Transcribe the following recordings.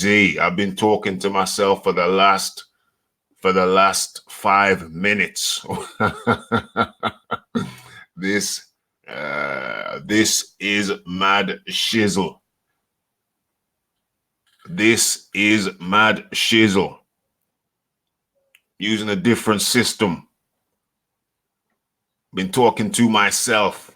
I've been talking to myself for the last 5 minutes. This this is mad shizzle. This is mad shizzle. Using a different system. Been talking to myself.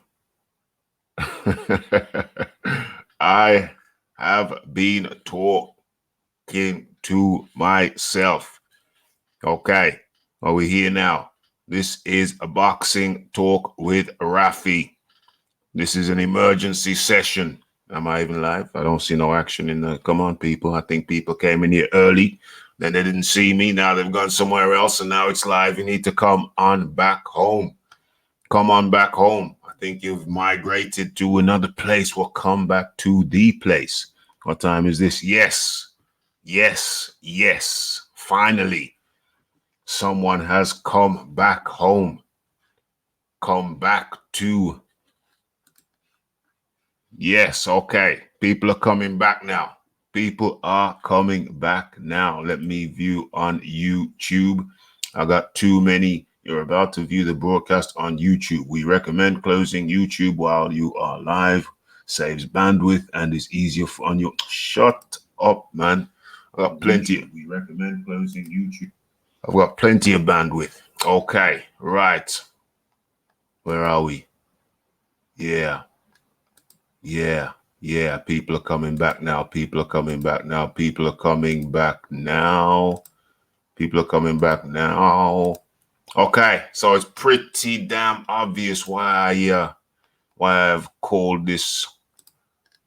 I have been talking to myself. Okay, are we here now? This is a boxing talk with Rafi. This is an emergency session. Am I even live? I don't see no action in the. Come on, people. I think people came in here early. Then they didn't see me. Now they've gone somewhere else, and now it's live. You need to come on back home. Come on back home. I think you've migrated to another place. Well, come back to the place. What time is this? Yes. Finally, someone has come back home. Come back to. Yes, okay. People are coming back now. People are coming back now. Let me view on YouTube. I got too many. You're about to view the broadcast on YouTube. We recommend closing YouTube while you are live. Saves bandwidth and is easier on your. Shut up, man. I got plenty. We recommend closing YouTube. I've got plenty of bandwidth. Okay, right. Where are we? Yeah. People are coming back now. People are coming back now. People are coming back now. People are coming back now. Okay, so it's pretty damn obvious why I've called this,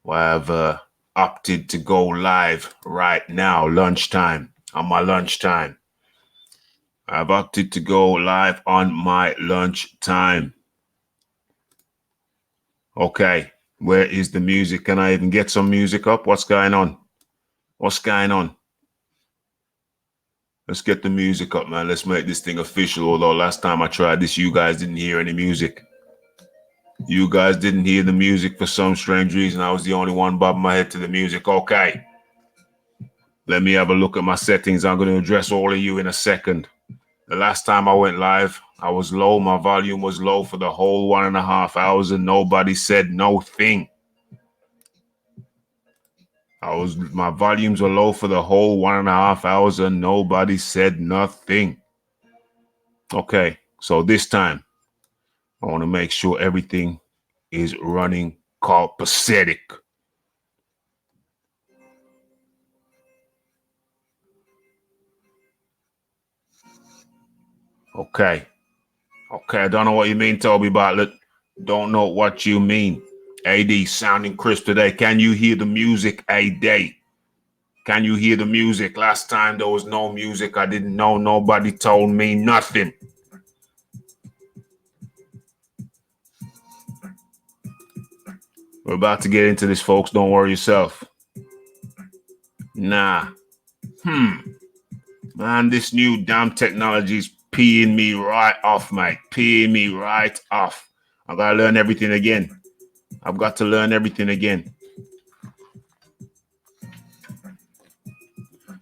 why I've opted to go live right now, lunchtime, on my lunchtime. I've opted to go live on my lunchtime. Okay, where is the music? Can I even get some music up? What's going on? What's going on? Let's get the music up, man. Let's make this thing official. Although last time I tried this, you guys didn't hear any music. You guys didn't hear the music for some strange reason. I was the only one bobbing my head to the music. Okay. Let me have a look at my settings. I'm going to address all of you in a second. The last time I went live, I was low. My volume was low for the whole 1.5 hours and nobody said no thing. My volumes were low for the whole 1.5 hours and nobody said nothing. Okay, so this time I want to make sure everything is running copacetic. Okay, I don't know what you mean, Toby Bartlett. Don't know what you mean. AD sounding crisp today. Can you hear the music, AD? Can you hear the music? Last time there was no music. I didn't know. Nobody told me nothing. We're about to get into this, folks. Don't worry yourself. Nah. Man, this new damn technology is peeing me right off, mate. Peeing me right off. I gotta learn everything again. I've got to learn everything again.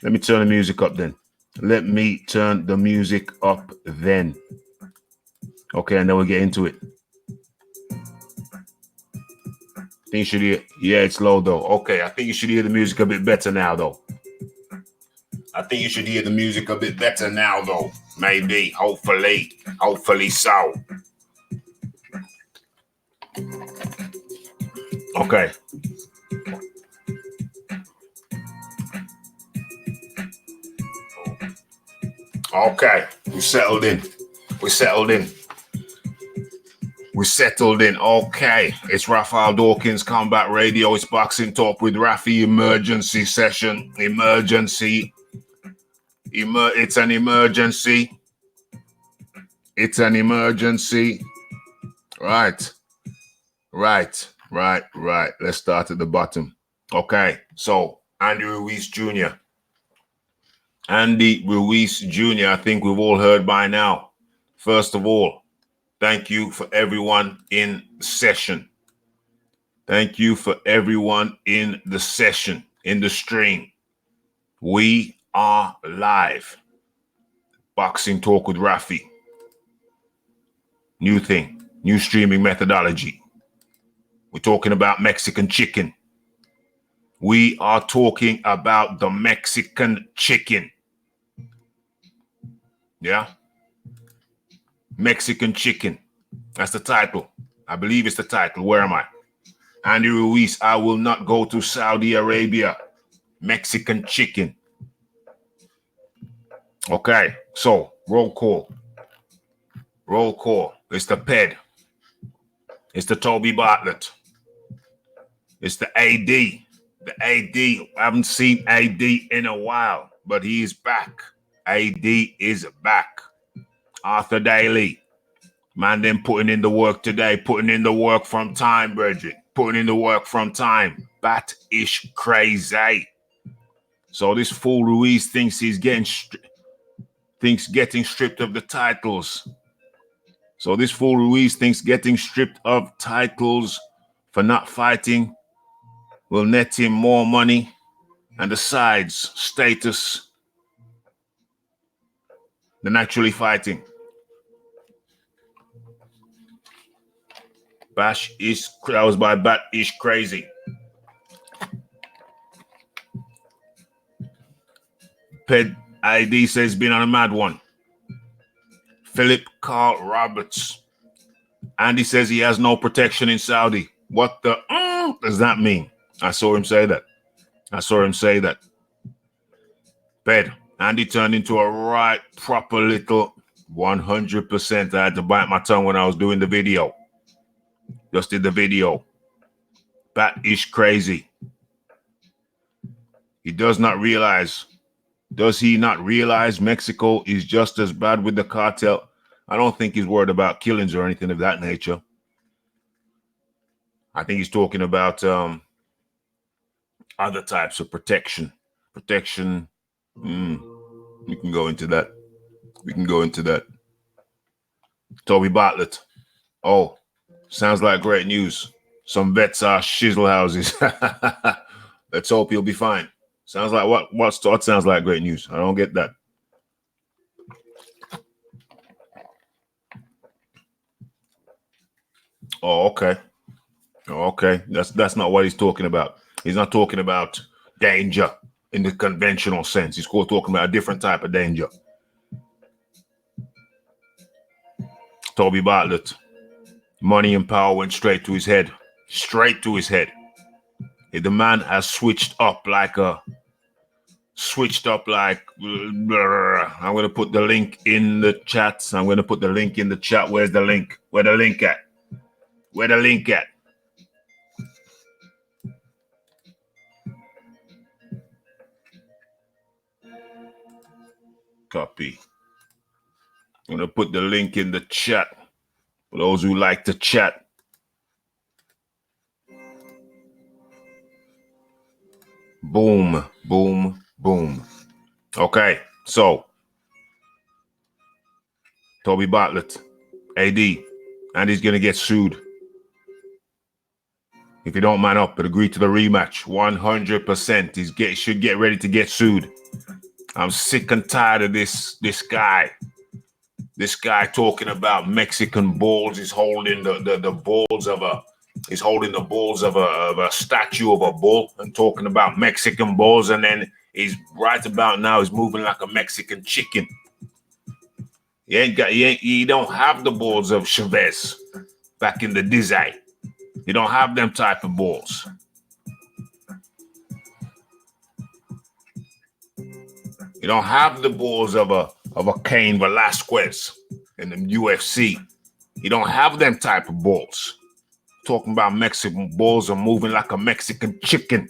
Let me turn the music up then. Let me turn the music up then. Okay, and then we'll get into it. I think you should hear. Yeah, it's low though. Okay, I think you should hear the music a bit better now though. I think you should hear the music a bit better now though. Maybe, hopefully so. Okay. Okay, we settled in. Okay, it's Raphael Dawkins, Combat Radio. It's Boxing Talk with Rafi. Emergency session. It's an emergency. Right. Let's start at the bottom. Okay, so Andy Ruiz Jr. I think we've all heard by now. First of all, thank you for everyone in session. Thank you for everyone in the session, in the stream. We are live. Boxing Talk with Rafi. New thing, new streaming methodology. We're talking about Mexican chicken. We are talking about the Mexican chicken. Yeah? Mexican chicken. That's the title. I believe it's the title. Where am I? Andy Ruiz, I will not go to Saudi Arabia. Mexican chicken. Okay, so roll call. Roll call. It's the PED. It's the Toby Bartlett. It's the AD. The AD. I haven't seen AD in a while, but he is back. AD is back. Arthur Daly. Man, them putting in the work today. Putting in the work from time, Bridget. Putting in the work from time. Bat-ish crazy. So this fool Ruiz thinks he's getting stripped of the titles. So this fool Ruiz thinks getting stripped of titles for not fighting will net him more money and the side's status than actually fighting. That was by Bat-ish crazy. Ped ID says been on a mad one. Philip Carl Roberts. Andy says he has no protection in Saudi. What the does that mean? I saw him say that. Ped, Andy turned into a right proper little 100%. I had to bite my tongue when I was doing the video. Just did the video. Bat-ish crazy. Does he not realize Mexico is just as bad with the cartel? I don't think he's worried about killings or anything of that nature. I think he's talking about other types of protection. We can go into that. Toby Bartlett. Oh, sounds like great news. Some vets are shizzle houses. Let's hope he'll be fine. Sounds like what sounds like great news? I don't get that. Oh, okay. That's not what he's talking about. He's not talking about danger in the conventional sense. He's talking about a different type of danger. Toby Bartlett. Money and power went straight to his head. The man has switched up like I'm going to put the link in the chat. Where's the link? Where the link at? Copy. I'm going to put the link in the chat for those who like to chat. Boom, boom, boom. Okay, so Toby Bartlett, AD, and he's gonna get sued if he don't man up but agree to the rematch. 100%. He should get ready to get sued. I'm sick and tired of this guy. This guy talking about Mexican bulls. He's holding the bulls of a. He's holding the bulls of a statue of a bull and talking about Mexican bulls, and then he's right about now he's moving like a Mexican chicken. You don't have the bulls of Chavez back in the Dizay. You don't have them type of bulls. You don't have the bulls of a Cain Velasquez in the UFC. You don't have them type of bulls. Talking about Mexican bulls are moving like a Mexican chicken.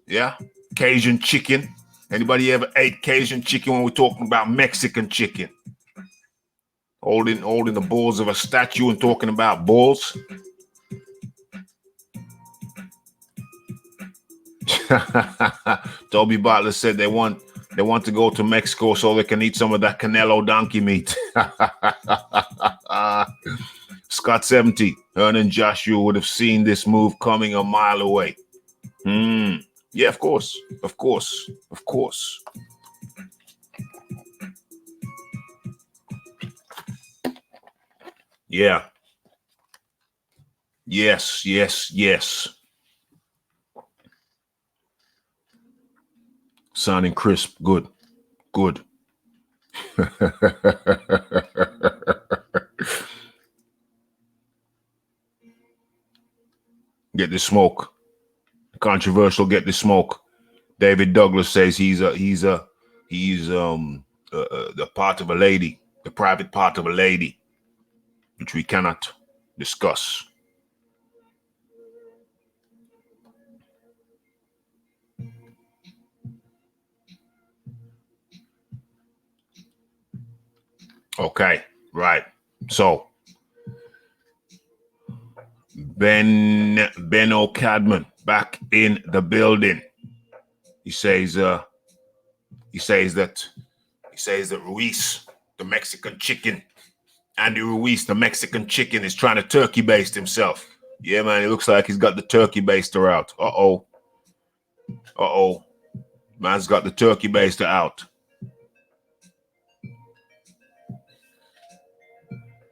Yeah? Cajun chicken. Anybody ever ate Cajun chicken when we're talking about Mexican chicken? Holding the bulls of a statue and talking about bulls. Toby Bartlett said they want to go to Mexico so they can eat some of that Canelo donkey meat. Scott 70, Hernan Joshua would have seen this move coming a mile away. Yeah, of course. Of course. Of course. Yeah. Yes, yes, yes. Sounding crisp. Good. Good. Get the smoke. Controversial. Get the smoke. David Douglas says he's the part of a lady, the private part of a lady, which we cannot discuss. Okay, right. So Ben O'Cadman back in the building. He says he says that Ruiz, the Mexican chicken, Andy Ruiz, the Mexican chicken, is trying to turkey baste himself. Yeah, man, it looks like he's got the turkey baster out. Man's got the turkey baster out.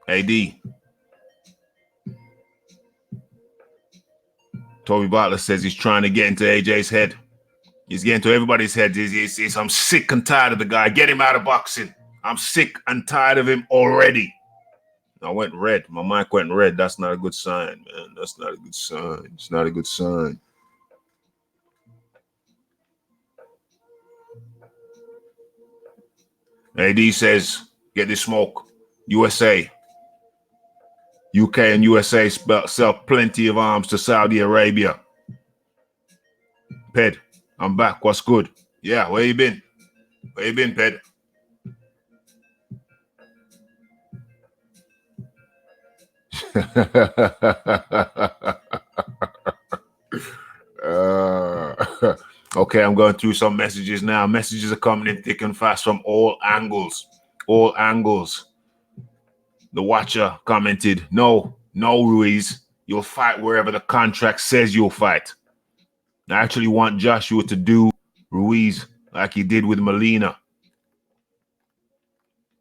AD. Toby Butler says he's trying to get into AJ's head. He's getting to everybody's head. I'm sick and tired of the guy. Get him out of boxing. I'm sick and tired of him already. I went red. My mic went red. That's not a good sign, man. That's not a good sign. It's not a good sign. AD says, get this smoke. USA. UK and USA sell plenty of arms to Saudi Arabia. Ped, I'm back. What's good? Yeah, where you been? Where you been, Ped? Okay, I'm going through some messages now. Messages are coming in thick and fast from all angles. All angles. The watcher commented, no, Ruiz. You'll fight wherever the contract says you'll fight. I actually want Joshua to do Ruiz like he did with Molina.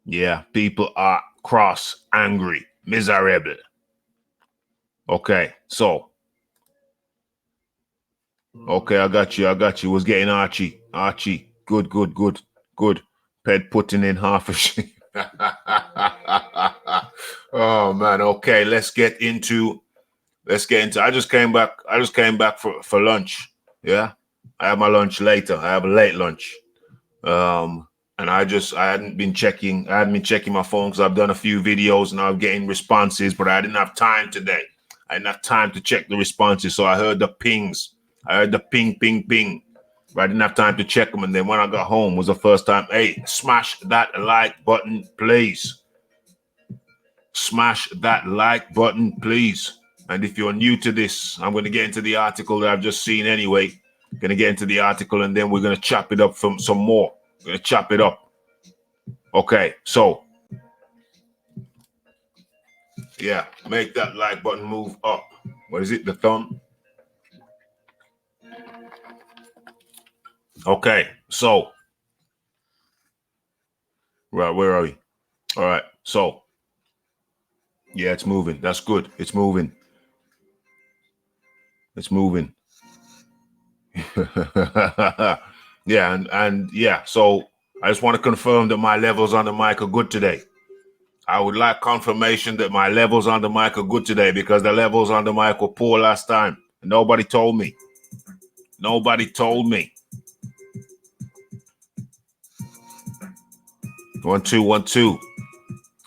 Yeah, people are cross, angry, miserable. Okay, so. Okay, I got you. Was getting Archie. Good. Ped putting in half a sheet. Oh man, okay, let's get into I just came back for lunch. Yeah. I have my lunch later. I have a late lunch. And I hadn't been checking my phone because I've done a few videos and I'm getting responses, but I didn't have time today. I didn't have time to check the responses, so I heard the pings. I heard the ping. But I didn't have time to check them, and then when I got home was the first time. Hey, smash that like button, please. Smash that like button, please. And if you're new to this, I'm going to get into the article that I've just seen anyway. Going to get into the article, and then we're going to chop it up from some more. We're going to chop it up. Okay, so. Yeah, make that like button move up. What is it? The thumb? Okay, so. Right, where are we? All right, so. Yeah, it's moving. That's good. It's moving. Yeah, and yeah, so I just want to confirm that my levels on the mic are good today. I would like confirmation that my levels on the mic are good today because the levels on the mic were poor last time. Nobody told me. 1 2 1 2.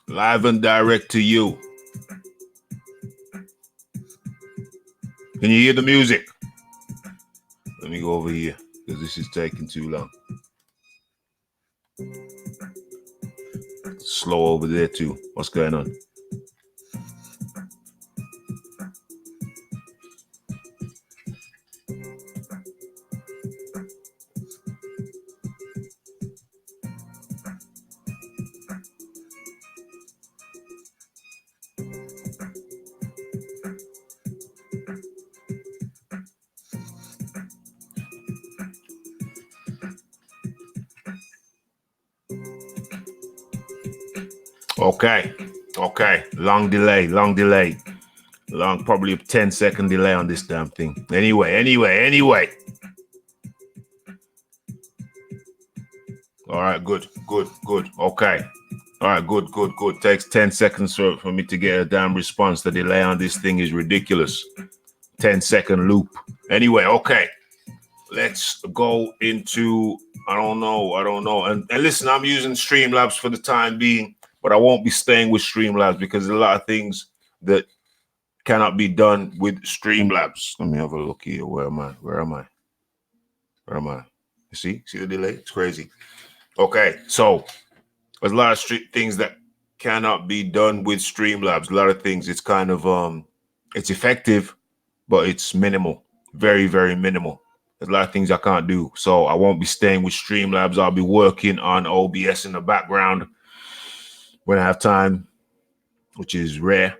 Live and direct to you. Can you hear the music? Let me go over here because this is taking too long. Slow over there too. What's going on? Okay. Okay. Long delay. Long delay. Long, probably a 10-second delay on this damn thing. Anyway. All right, good. Okay. All right, good. Takes 10 seconds for me to get a damn response. The delay on this thing is ridiculous. 10-second loop. Anyway, okay. Let's go into, I don't know. And listen, I'm using Streamlabs for the time being, but I won't be staying with Streamlabs because there's a lot of things that cannot be done with Streamlabs. Let me have a look here. Where am I? You see the delay? It's crazy. Okay, so there's a lot of things that cannot be done with Streamlabs. A lot of things. It's kind of it's effective, but it's minimal, very, very minimal. There's a lot of things I can't do. So I won't be staying with Streamlabs. I'll be working on OBS in the background when I have time, which is rare.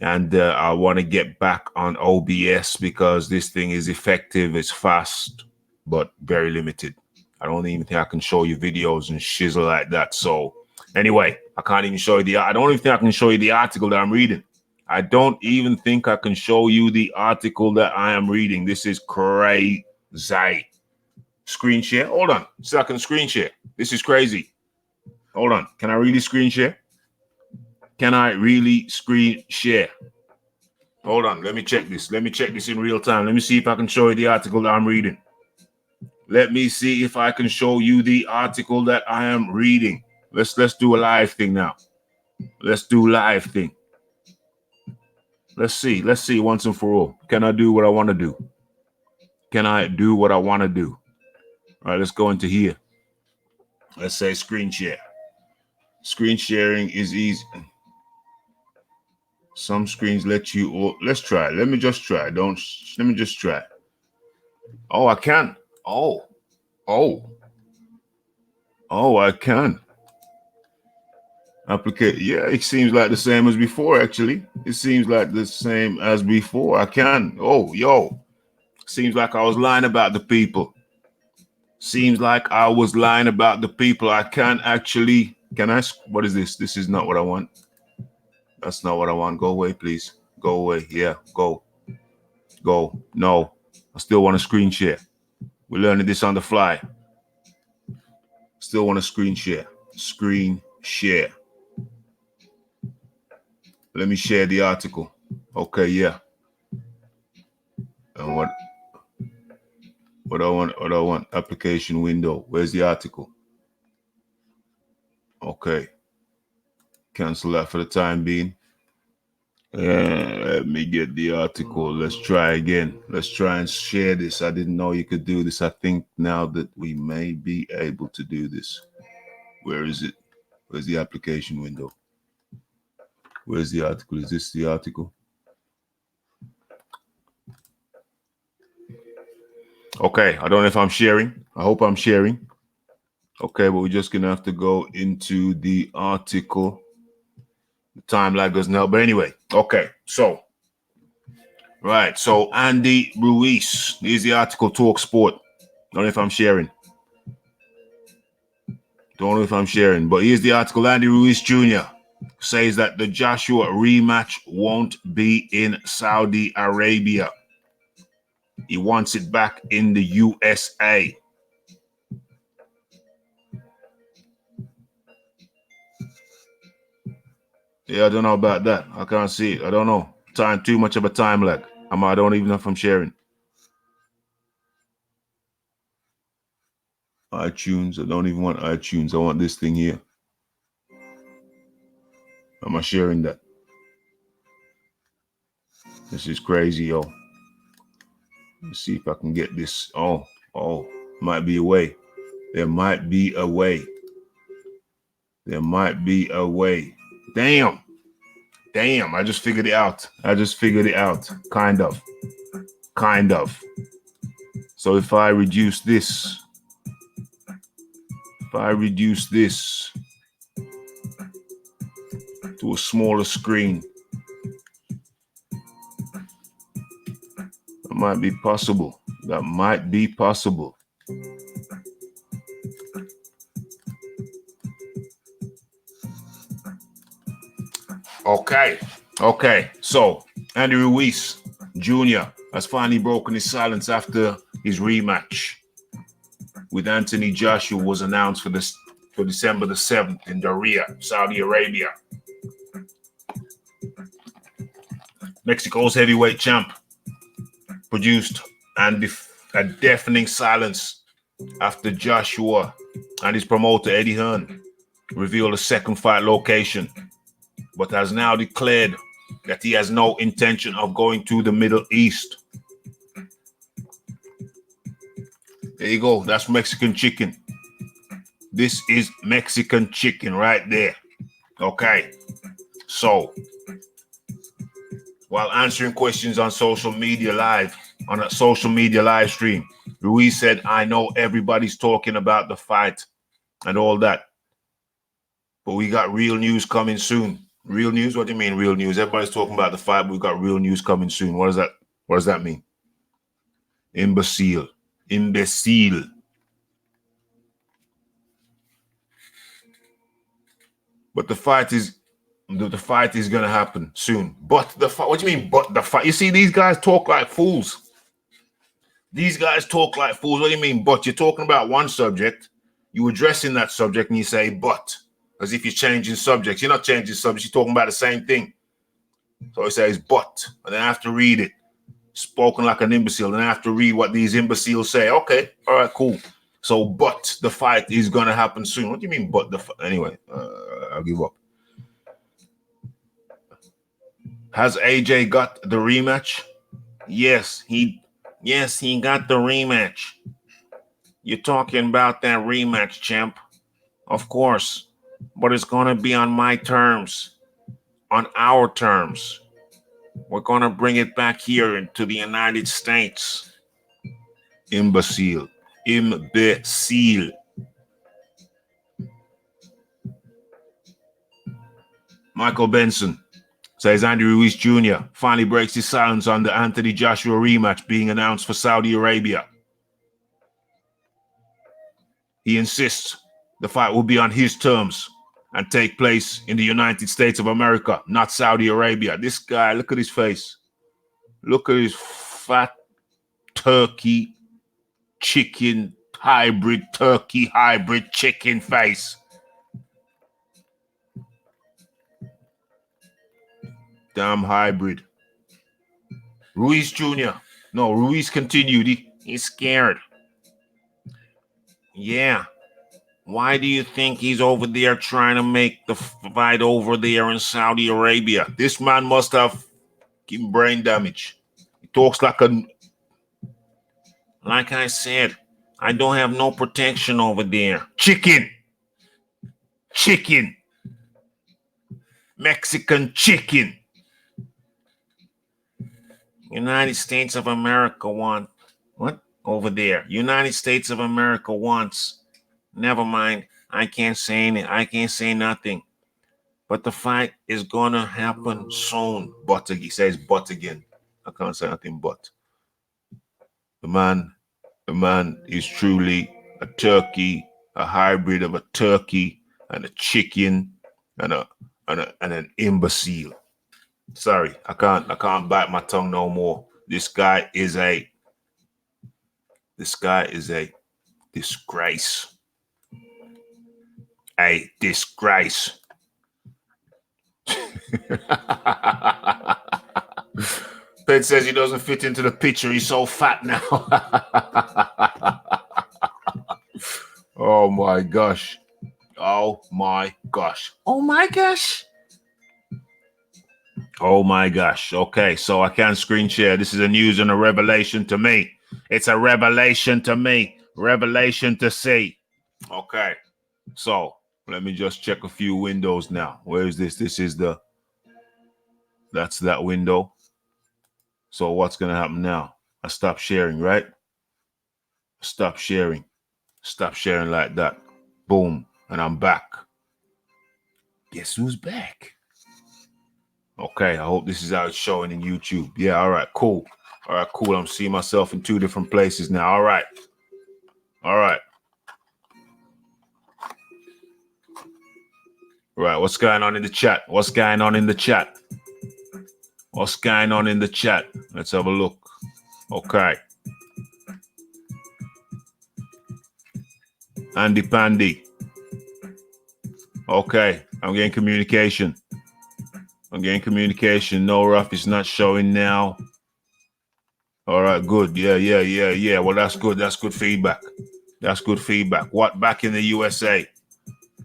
And I want to get back on OBS because this thing is effective, it's fast, but very limited. I don't even think I can show you videos and shizzle like that. So anyway, I can't even show you I don't even think I can show you the article that I'm reading. I don't even think I can show you the article that I am reading. This is crazy. Screen share. Hold on. So I can screen share. This is crazy. Hold on. Can I really screen share? Can I really screen share? Hold on. Let me check this. Let me check this in real time. Let me see if I can show you the article that I'm reading. Let me see if I can show you the article that I am reading. Let's do a live thing now. Let's do live thing. Let's see once and for all. Can I do what I want to do? Can I do what I want to do? All right, let's go into here. Let's say screen share. Screen sharing is easy. Some screens let you, let's try. Let me just try. Let me just try. Oh, I can. Oh, I can. Applicate. Yeah, it seems like the same as before, actually. It seems like the same as before. I can. Oh, yo. Seems like I was lying about the people. Seems like I was lying about the people. I can actually. Can I? What is this? This is not what I want. That's not what I want. Go away, please. Go away. Yeah, go. No. I still want to screen share. We're learning this on the fly. Still want to screen share. Screen share. Let me share the article. Okay, yeah. And what I want? Application window. Where's the article? Okay. Cancel that for the time being. Let me get the article. Let's try again. Let's try and share this. I didn't know you could do this. I think now that we may be able to do this. Where is it? Where's the application window? Where's the article? Is this the article? Okay, I don't know if I'm sharing. I hope I'm sharing. Okay, but we're just gonna have to go into the article. The time lag doesn't help. But anyway, okay, so right, so Andy Ruiz. Here's the article, Talk Sport. Don't know if I'm sharing. But here's the article. Andy Ruiz Jr. says that the Joshua rematch won't be in Saudi Arabia. He wants it back in the USA. Yeah, I don't know about that. I can't see it. I don't know. Too much of a time lag. I don't even know if I'm sharing. iTunes. I don't even want iTunes. I want this thing here. Am I sharing that? This is crazy, yo. Let's see if I can get this. Oh, might be a way. There might be a way. Damn. I just figured it out. Kind of. So if I reduce this to a smaller screen, that might be possible. Okay. So Andy Ruiz Jr. has finally broken his silence after his rematch with Anthony Joshua was announced for December the 7th in Riyadh, Saudi Arabia. Mexico's heavyweight champ produced a deafening silence after Joshua and his promoter Eddie Hearn revealed a second fight location, but has now declared that he has no intention of going to the Middle East. There you go. That's Mexican chicken. This is Mexican chicken right there. Okay. So, while answering questions on a social media live stream, Ruiz said, I know everybody's talking about the fight and all that, but we got real news coming soon. Real news? What do you mean real news? Everybody's talking about the fight, but we got real news coming soon. What does that mean? Imbecile. But the fight is gonna happen soon. But the fight, what do you mean? But the fight? You see, these guys talk like fools. What do you mean? But you're talking about one subject, you addressing that subject, and you say but, as if you're changing subjects. You're not changing subjects. You're talking about the same thing. So he says but, and then I have to read it, spoken like an imbecile. Then I have to read what these imbeciles say. Okay, all right, cool. So, but the fight is gonna happen soon. What do you mean? But anyway, I'll give up. Has AJ got the rematch? Yes, he got the rematch. You're talking about that rematch, champ. Of course. But it's going to be on my terms. On our terms. We're going to bring it back here into the United States. Imbecile. Michael Benson says Andy Ruiz Jr. finally breaks his silence on the Anthony Joshua rematch being announced for Saudi Arabia. He insists the fight will be on his terms and take place in the United States of America, not Saudi Arabia. This guy, look at his face. Look at his fat turkey chicken hybrid chicken face. Damn hybrid. Ruiz Jr. No, Ruiz continued. He's scared. Yeah. Why do you think he's over there trying to make the fight over there in Saudi Arabia? This man must have brain damage. He talks like I said, I don't have no protection over there. Chicken. Mexican chicken. United States of America want what? Over there. United States of America wants. Never mind. I can't say anything. I can't say nothing. But the fight is gonna happen soon. But he says but again. I can't say nothing but. The man is truly a turkey, a hybrid of a turkey and a chicken and an imbecile. Sorry, I can't bite my tongue no more. This guy is a disgrace. A disgrace. Ped says he doesn't fit into the picture. He's so fat now. Oh my gosh. Oh my gosh. Okay, so I can't screen share. This is a news and a revelation to me. It's a revelation to me. Revelation to see. Okay, so let me just check a few windows now. Where is this? That's that window. So what's going to happen now? I stop sharing, right? Stop sharing like that. Boom. And I'm back. Guess who's back? Okay, I hope this is how it's showing in YouTube. Yeah, all right, cool. I'm seeing myself in two different places now. All right. Right, what's going on in the chat? What's going on in the chat? What's going on in the chat? Let's have a look. Okay. Andy Pandy. Okay, I'm getting communication. No, Ruff is not showing now. All right, good. Yeah. Well, that's good. That's good feedback. What, back in the USA?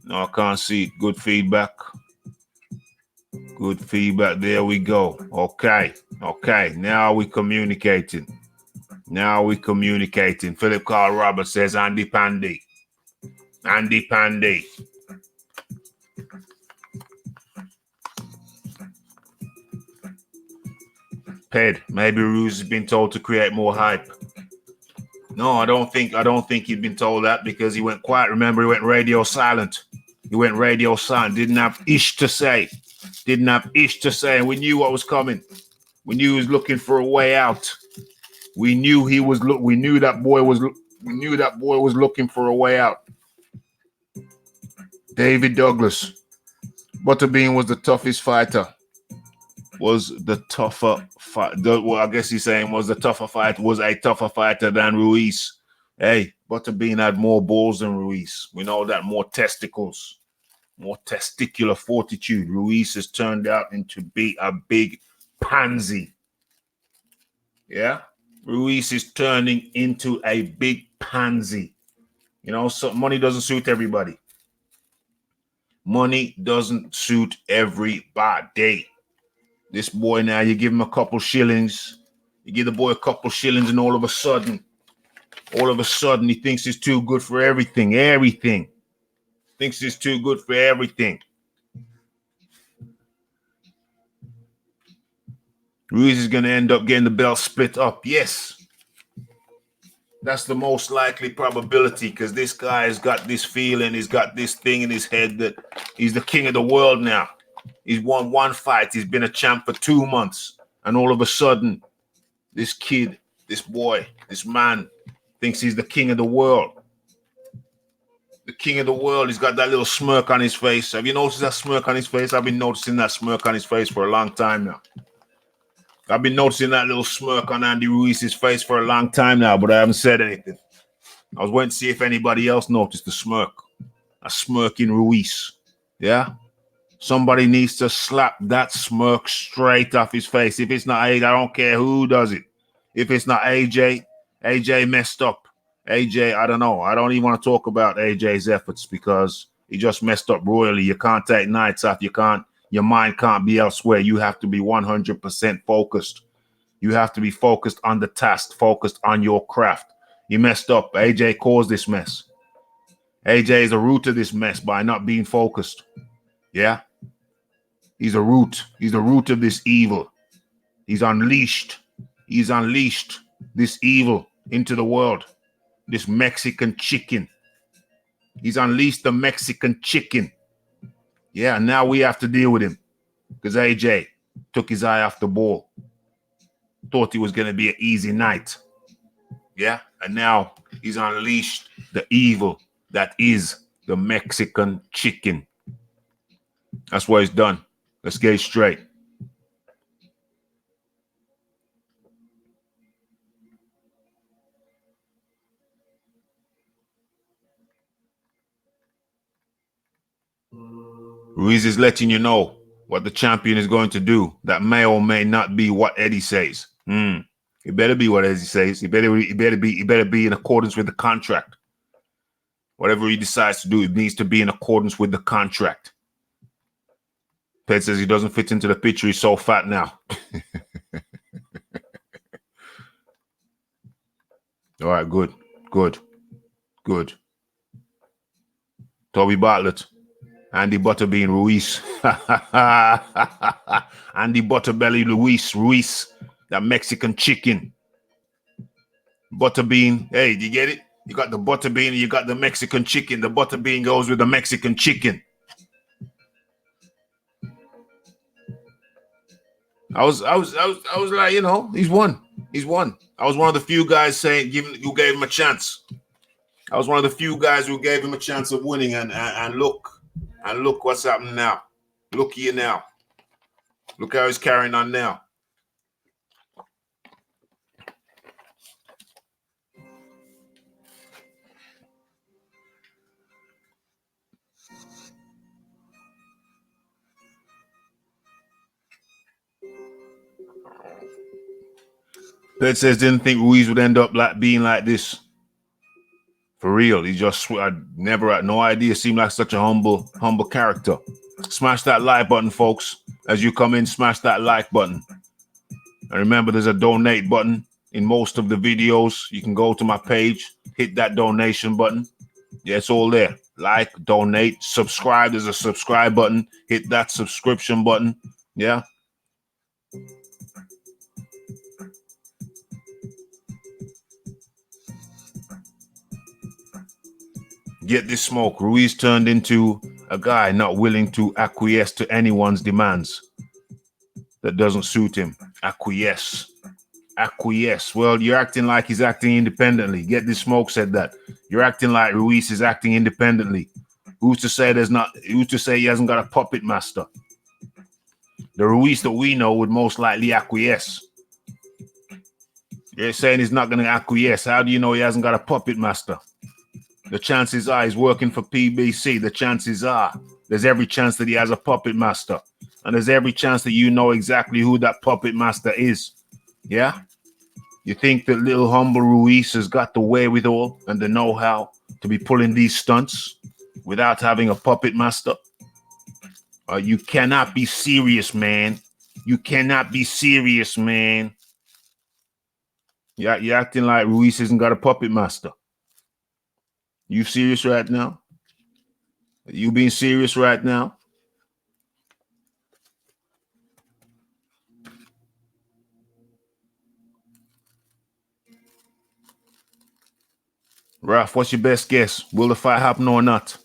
No, I can't see it. Good feedback. There we go. Okay. Now we communicating. Philip Carl Roberts says Andy Pandy. Ped, maybe Ruiz has been told to create more hype. No, I don't think he'd been told that, because he went quiet. Remember, he went radio silent. Didn't have ish to say. And we knew what was coming. We knew he was looking for a way out. We knew that boy was looking for a way out. David Douglas. Butterbean was the toughest fighter. I guess he's saying was a tougher fighter than Ruiz. Hey, Butterbean had more balls than Ruiz. We know that. More testicles, more testicular fortitude. Ruiz has turned out into be a big pansy. Yeah, Ruiz is turning into a big pansy. You know, so money doesn't suit everybody. This boy now, you give him a couple shillings. You give the boy a couple shillings, and all of a sudden, he thinks he's too good for everything. Ruiz is going to end up getting the belt split up. Yes. That's the most likely probability, because this guy has got this feeling, he's got this thing in his head that he's the king of the world now. He's won one fight. He's been a champ for 2 months. And all of a sudden, this kid, this boy, this man thinks he's the king of the world. He's got that little smirk on his face. Have you noticed that smirk on his face? I've been noticing that smirk on his face for a long time now. I've been noticing that little smirk on Andy Ruiz's face for a long time now, but I haven't said anything. I was waiting to see if anybody else noticed the smirk. A smirk in Ruiz. Yeah? Somebody needs to slap that smirk straight off his face. If it's not AJ, I don't care who does it. If it's not AJ messed up. AJ, I don't know. I don't even want to talk about AJ's efforts, because he just messed up royally. You can't take nights off. Your mind can't be elsewhere. You have to be 100% focused. You have to be focused on the task, focused on your craft. You messed up. AJ caused this mess. AJ is the root of this mess by not being focused. Yeah? He's a root. He's the root of this evil. He's unleashed this evil into the world. This Mexican chicken. He's unleashed the Mexican chicken. Yeah, now we have to deal with him, because AJ took his eye off the ball. Thought it was going to be an easy night. Yeah, and now he's unleashed the evil that is the Mexican chicken. That's what he's done. Let's get it straight. Ruiz is letting you know what the champion is going to do. That may or may not be what Eddie says. It better be what Eddie says. It better be in accordance with the contract. Whatever he decides to do, it needs to be in accordance with the contract. Ped says he doesn't fit into the picture. He's so fat now. All right, good. Toby Bartlett. Andy Butterbean Ruiz. Andy Butterbelly Ruiz. That Mexican chicken. Butterbean. Hey, do you get it? You got the butterbean and you got the Mexican chicken. The butterbean goes with the Mexican chicken. I was like, you know, he's won. I was one of the few guys saying who gave him a chance. I was one of the few guys who gave him a chance of winning, and look, And look what's happening now. Look here now. Look how he's carrying on now. Ped says didn't think Ruiz would end up like being like this. For real, he just I never had no idea. Seemed like such a humble character. Smash that like button, folks. As you come in, smash that like button. And remember, there's a donate button in most of the videos. You can go to my page, hit that donation button. Yeah, it's all there. Like, donate, subscribe. There's a subscribe button. Hit that subscription button. Yeah. Get this smoke. Ruiz turned into a guy not willing to acquiesce to anyone's demands that doesn't suit him. Acquiesce. Well, you're acting like he's acting independently. Get this smoke said that. You're acting like Ruiz is acting independently. Who's to say he hasn't got a puppet master? The Ruiz that we know would most likely acquiesce. You're saying he's not going to acquiesce. How do you know he hasn't got a puppet master? The chances are he's working for PBC. The chances are there's every chance that he has a puppet master. And there's every chance that you know exactly who that puppet master is. Yeah? You think that little humble Ruiz has got the wherewithal and the know-how to be pulling these stunts without having a puppet master? You cannot be serious, man. You cannot be serious, man. You're acting like Ruiz hasn't got a puppet master. You serious right now? You being serious right now? Ralph, what's your best guess? Will the fight happen or not?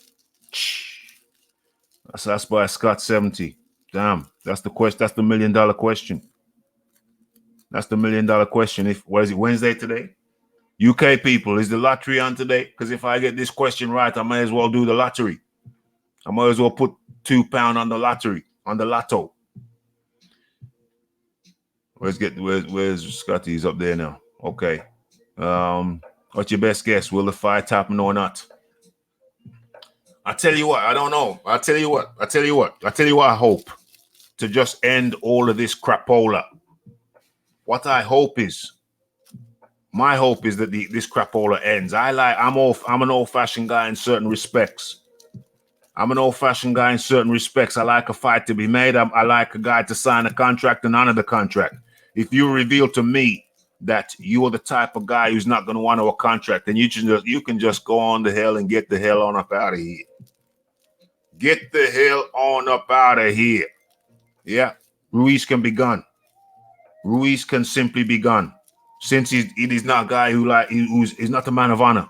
That's by Scott 70. Damn, that's the question. That's the $1 million question. That's the $1 million question. What is it, Wednesday today? UK people, is the lottery on today? Because if I get this question right, I may as well do the lottery. I might as well put £2 on the lottery, on the lotto. Where's Scotty? He's up there now. Okay. What's your best guess? Will the fight happen or not? I tell you what, I don't know. I tell you what I hope to just end all of this crapola. What I hope is, my hope is that this crapola ends. I'm an old-fashioned guy in certain respects. I like a fight to be made. I like a guy to sign a contract and honor the contract. If you reveal to me that you are the type of guy who's not going to want a contract, then you can just go on the hell and get the hell on up out of here. Get the hell on up out of here. Yeah, Ruiz can be gone. Ruiz can simply be gone. Since he is not a guy who's not a man of honor.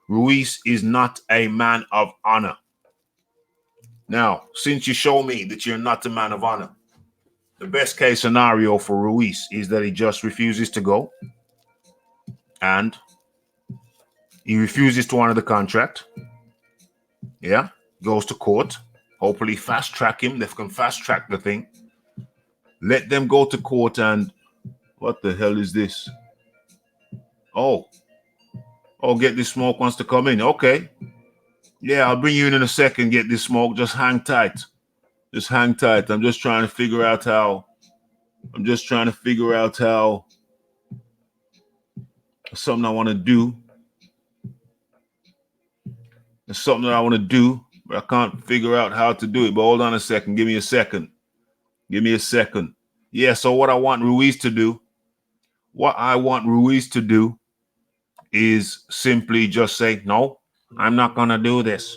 Ruiz is not a man of honor. Now, since you show me that you're not a man of honor, the best case scenario for Ruiz is that he just refuses to go and he refuses to honor the contract. Yeah, goes to court. Hopefully fast track him. They can fast track the thing. Let them go to court and what the hell is this? Oh, Get This Smoke wants to come in. Okay. Yeah, I'll bring you in a second, Get This Smoke. Just hang tight. I'm just trying to figure out how. Something I want to do. There's something that I want to do, but I can't figure out how to do it. But hold on a second. Give me a second. Yeah, so what I want Ruiz to do is simply just say, no, I'm not going to do this.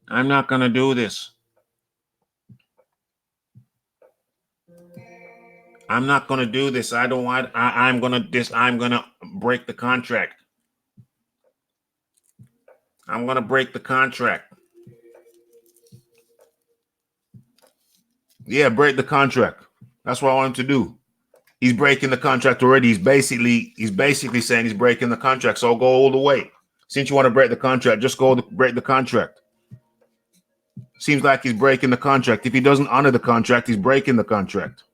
I'm going to do this. I'm going to break the contract. I'm going to break the contract. Yeah, break the contract. That's what I want him to do. He's breaking the contract already. He's basically saying he's breaking the contract. So go all the way. Since you want to break the contract, just go break the contract. Seems like he's breaking the contract. If he doesn't honor the contract, he's breaking the contract.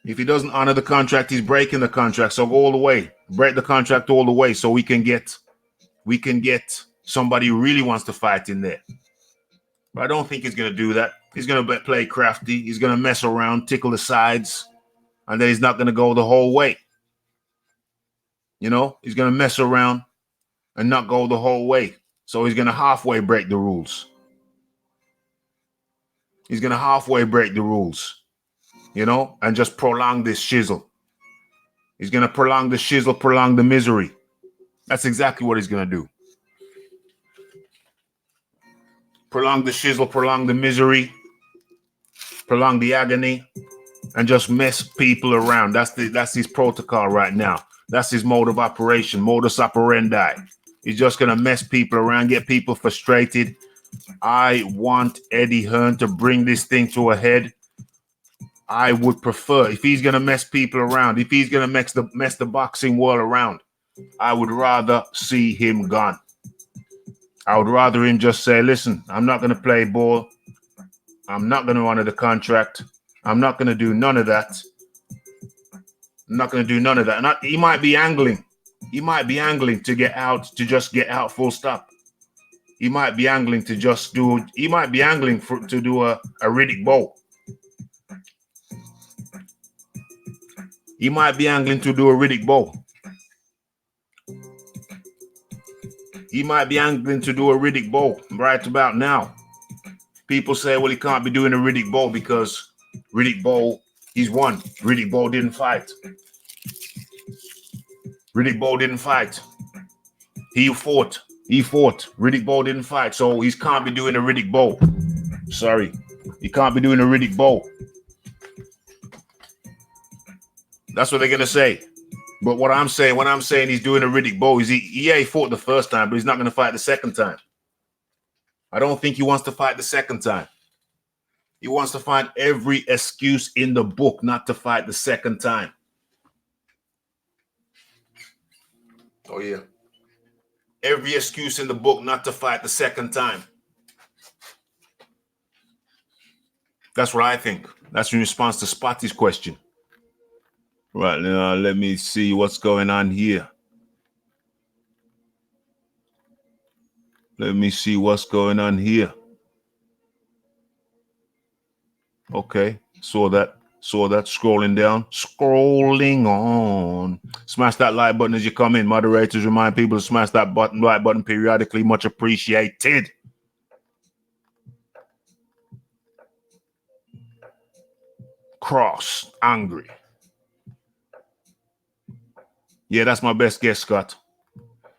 If he doesn't honor the contract, he's breaking the contract. So go all the way. Break the contract all the way so we can get somebody who really wants to fight in there. But I don't think he's going to do that. He's going to play crafty. He's going to mess around, tickle the sides, and then he's not going to go the whole way. You know, he's going to mess around and not go the whole way. So he's going to halfway break the rules. He's going to halfway break the rules, you know, and just prolong this shizzle. He's going to prolong the shizzle, prolong the misery. That's exactly what he's going to do. Prolong the shizzle, prolong the misery, prolong the agony, and just mess people around. That's his protocol right now. That's his mode of operation, modus operandi. He's just going to mess people around, get people frustrated. I want Eddie Hearn to bring this thing to a head. I would prefer, if he's going to mess people around, if he's going to mess the boxing world around, I would rather see him gone. I would rather him just say, listen, I'm not going to play ball. I'm not going to honor the contract. I'm not going to do none of that. I'm not going to do none of that. And he might be angling. He might be angling to get out, to just get out full stop. He might be angling to just do, he might be angling to do a Riddick Bowe. He might be angling to do a Riddick Bowe. He might be angling to do a Riddick Bowe right about now. People say, well, he can't be doing a Riddick Bowe because Riddick Bowe, he's won. Riddick Bowe didn't fight. Riddick Bowe didn't fight. He fought. Riddick Bowe didn't fight. So he can't be doing a Riddick Bowe. Sorry. He can't be doing a Riddick Bowe. That's what they're going to say. But when I'm saying he's doing a Riddick Bowe, he fought the first time, but he's not going to fight the second time. I don't think he wants to fight the second time. He wants to find every excuse in the book not to fight the second time. Oh, yeah. Every excuse in the book not to fight the second time. That's what I think. That's in response to Spotty's question. Right, now let me see what's going on here. Let me see what's going on here. Okay, saw that. Scrolling down. Scrolling on. Smash that like button as you come in. Moderators remind people to smash that like button periodically. Much appreciated. Cross. Angry. Yeah, that's my best guess, Scott.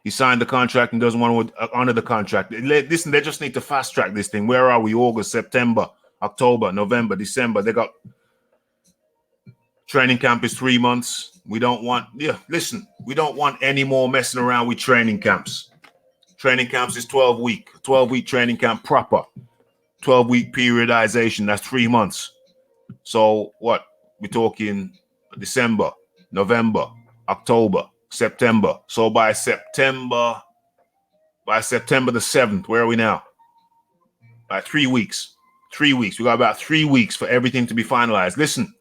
He signed the contract and doesn't want to honor the contract. Listen, they just need to fast track this thing. Where are we? August, September, October, November, December. They got training camp is 3 months. We don't want any more messing around with training camps. Training camps is 12-week training camp proper. 12-week periodization. That's 3 months. So what? We're talking December, November, October, September. So by September the 7th, where are we now? By 3 weeks. 3 weeks. We got about 3 weeks for everything to be finalized. Listen,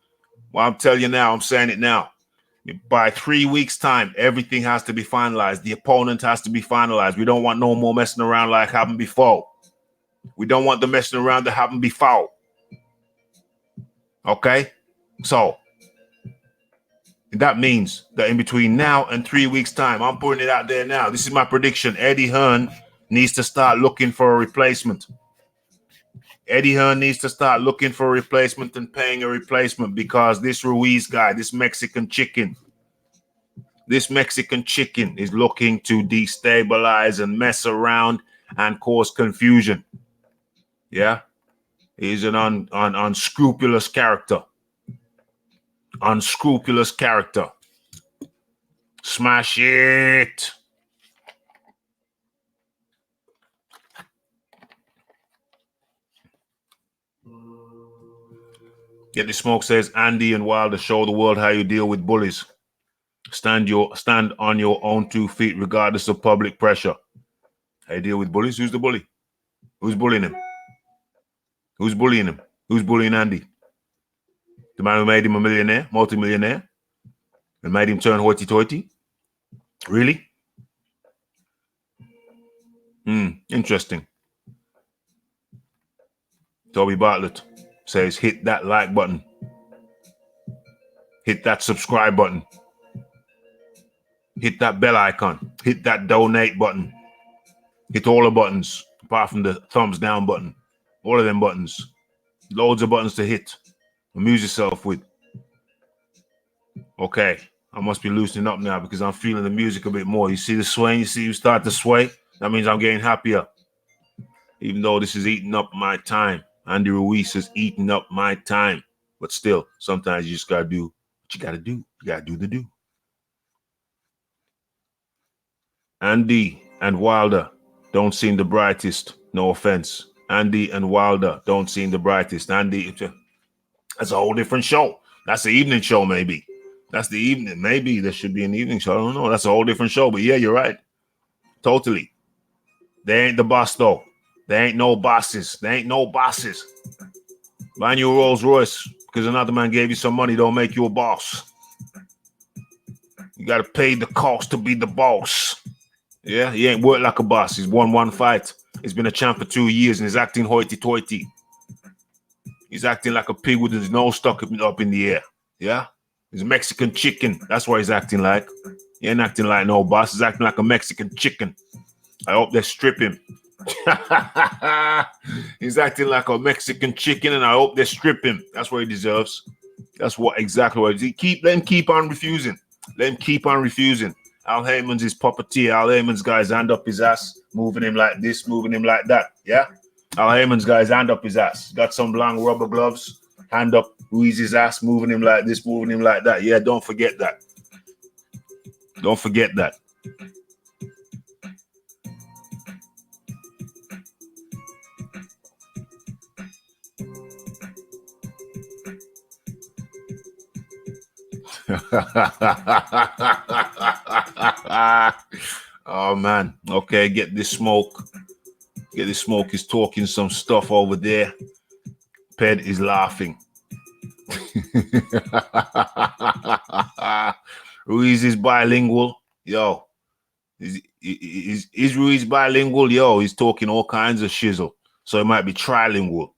well, I'm telling you now, I'm saying it now. By 3 weeks' time, everything has to be finalized. The opponent has to be finalized. We don't want no more messing around like happened before. We don't want the messing around that happened before. Okay? So that means that in between now and 3 weeks' time, I'm putting it out there now. This is my prediction. Eddie Hearn needs to start looking for a replacement. Eddie Hearn needs to start looking for a replacement and paying a replacement because this Ruiz guy, this Mexican chicken is looking to destabilize and mess around and cause confusion. Yeah? He's an unscrupulous character. Unscrupulous character. Smash it. Get the Smoke says, Andy and Wilder show the world how you deal with bullies. Stand on your own 2 feet, regardless of public pressure. I deal with bullies. Who's the bully? Who's bullying him? Who's bullying him? Who's bullying Andy? The man who made him a millionaire, multi-millionaire, and made him turn hoity-toity? Really? Interesting. Toby Bartlett says, hit that like button. Hit that subscribe button. Hit that bell icon. Hit that donate button. Hit all the buttons, apart from the thumbs down button. All of them buttons. Loads of buttons to hit. Amuse yourself with. Okay, I must be loosening up now because I'm feeling the music a bit more. You see the swaying? You see you start to sway? That means I'm getting happier. Even though this is eating up my time. Andy Ruiz is eating up my time. But still, sometimes you just got to do what you got to do. You got to do the do. Andy and Wilder don't seem the brightest. No offense. Andy and Wilder don't seem the brightest. Andy, that's a whole different show. That's the evening show, maybe. That's the evening. Maybe there should be an evening show. I don't know. That's a whole different show. But yeah, you're right. Totally. They ain't the boss, though. There ain't no bosses. There ain't no bosses. Buying you a Rolls Royce because another man gave you some money don't make you a boss. You got to pay the cost to be the boss. Yeah, he ain't worked like a boss. He's won 1 fight. He's been a champ for 2 years and he's acting hoity-toity. He's acting like a pig with his nose stuck up in the air. Yeah? He's a Mexican chicken. That's what he's acting like. He ain't acting like no boss. He's acting like a Mexican chicken. I hope they strip him. He's acting like a Mexican chicken and I hope they strip him. That's what he deserves. That's what exactly what he let him keep on refusing. Let him keep on refusing. Al Heyman's his puppeteer. Al Heyman's guy's hand up his ass, moving him like this, moving him like that. Yeah? Al Heyman's guy's hand up his ass. Got some long rubber gloves, hand up Ruiz's ass, moving him like this, moving him like that. Yeah, don't forget that. Don't forget that. Oh man. Okay, get this smoke. Get this smoke. He's talking some stuff over there. Ped is laughing. Ruiz is bilingual. Yo. Is Ruiz bilingual? Yo, he's talking all kinds of shizzle. So it might be trilingual.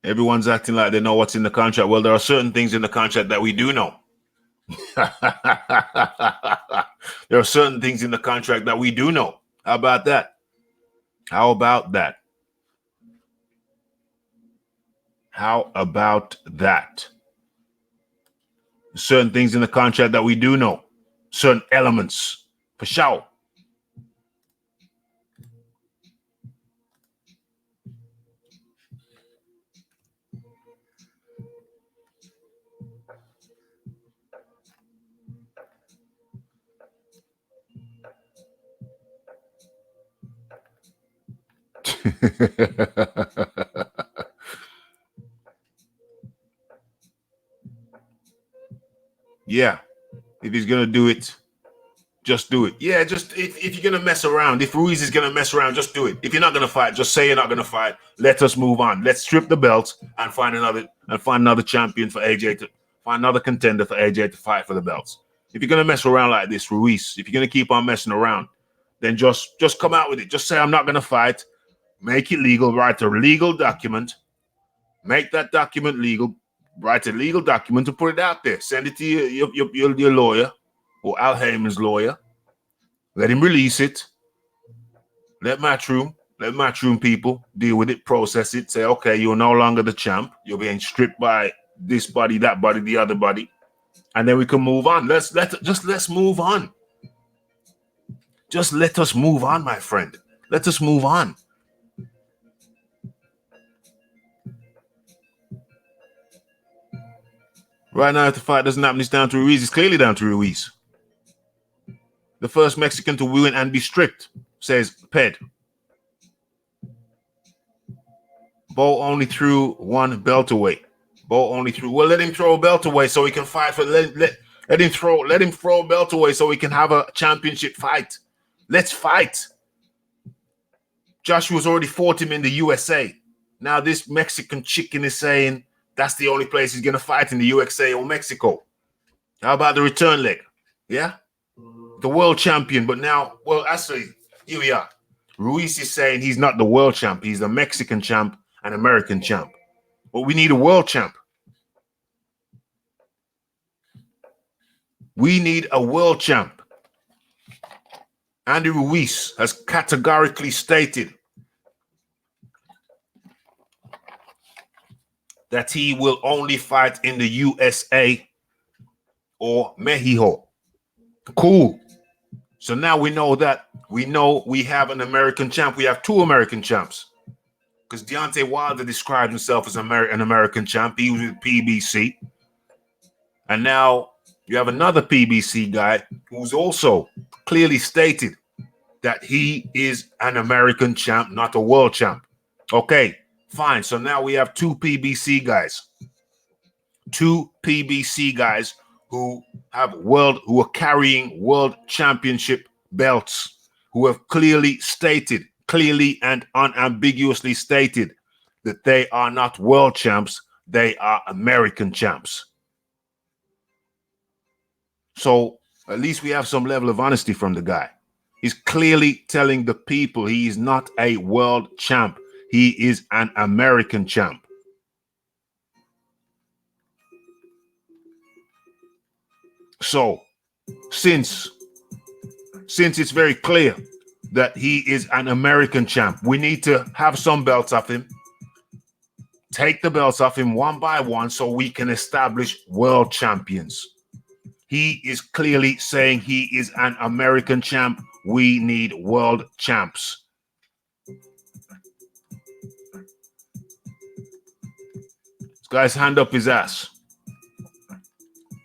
Everyone's acting like they know what's in the contract. Well, there are certain things in the contract that we do know. There are certain things in the contract that we do know. How about that? How about that? How about that? Certain things in the contract that we do know. Certain elements. For sure. Yeah, if he's gonna do it, just do it. Yeah, just if you're gonna mess around, if Ruiz is gonna mess around, just do it. If you're not gonna fight, just say you're not gonna fight. Let us move on. Let's strip the belt and find another champion for AJ to find another contender for AJ to fight for the belts. If you're gonna mess around like this, Ruiz, if you're gonna keep on messing around, then just come out with it. Just say I'm not gonna fight. Make it legal. Write a legal document. Make that document legal. Write a legal document to put it out there. Send it to your lawyer or Al Heyman's lawyer. Let him release it. Let Matchroom people deal with it, process it. Say, okay, you're no longer the champ. You're being stripped by this body, that body, the other body, and then we can move on. Let's move on. Just let us move on, my friend. Let us move on. Right now, if the fight doesn't happen, it's down to Ruiz. It's clearly down to Ruiz. The first Mexican to win and be stripped, says Ped. Bo only threw one belt away. Bo only threw. Well, let him throw a belt away so he can fight for. Let him throw a belt away so we can have a championship fight. Let's fight. Joshua's already fought him in the USA. Now this Mexican chicken is saying that's the only place he's gonna fight, in the USA or Mexico. How about the return leg? Yeah, the world champion. But now, well, actually, here we are. Ruiz is saying he's not the world champ. He's the Mexican champ and American champ. But we need a world champ. We need a world champ. Andy Ruiz has categorically stated that he will only fight in the USA or Mexico. Cool. So now we know that. We know we have an American champ. We have two American champs. Because Deontay Wilder described himself as an American champ. He was with PBC. And now you have another PBC guy who's also clearly stated that he is an American champ, not a world champ. Okay, fine. So now we have two PBC guys. Two PBC guys who are carrying world championship belts, who have clearly and unambiguously stated that they are not world champs, they are American champs. So at least we have some level of honesty from the guy. He's clearly telling the people he is not a world champ. He is an American champ. So since it's very clear that he is an American champ, we need to have some belts off him. Take the belts off him one by one so we can establish world champions. He is clearly saying he is an American champ. We need world champs. This guy's hand up his ass.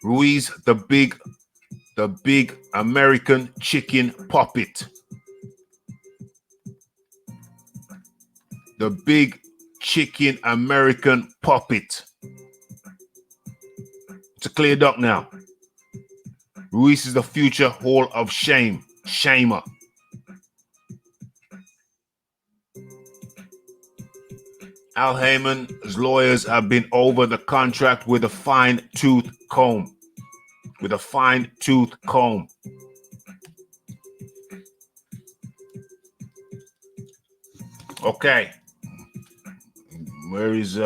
Ruiz, the big American chicken puppet. The big chicken American puppet. It's a clear duck now. Ruiz is the future Hall of Shame. Shamer. Al Heyman's lawyers have been over the contract with a fine-tooth comb. With a fine-tooth comb. Okay. Where is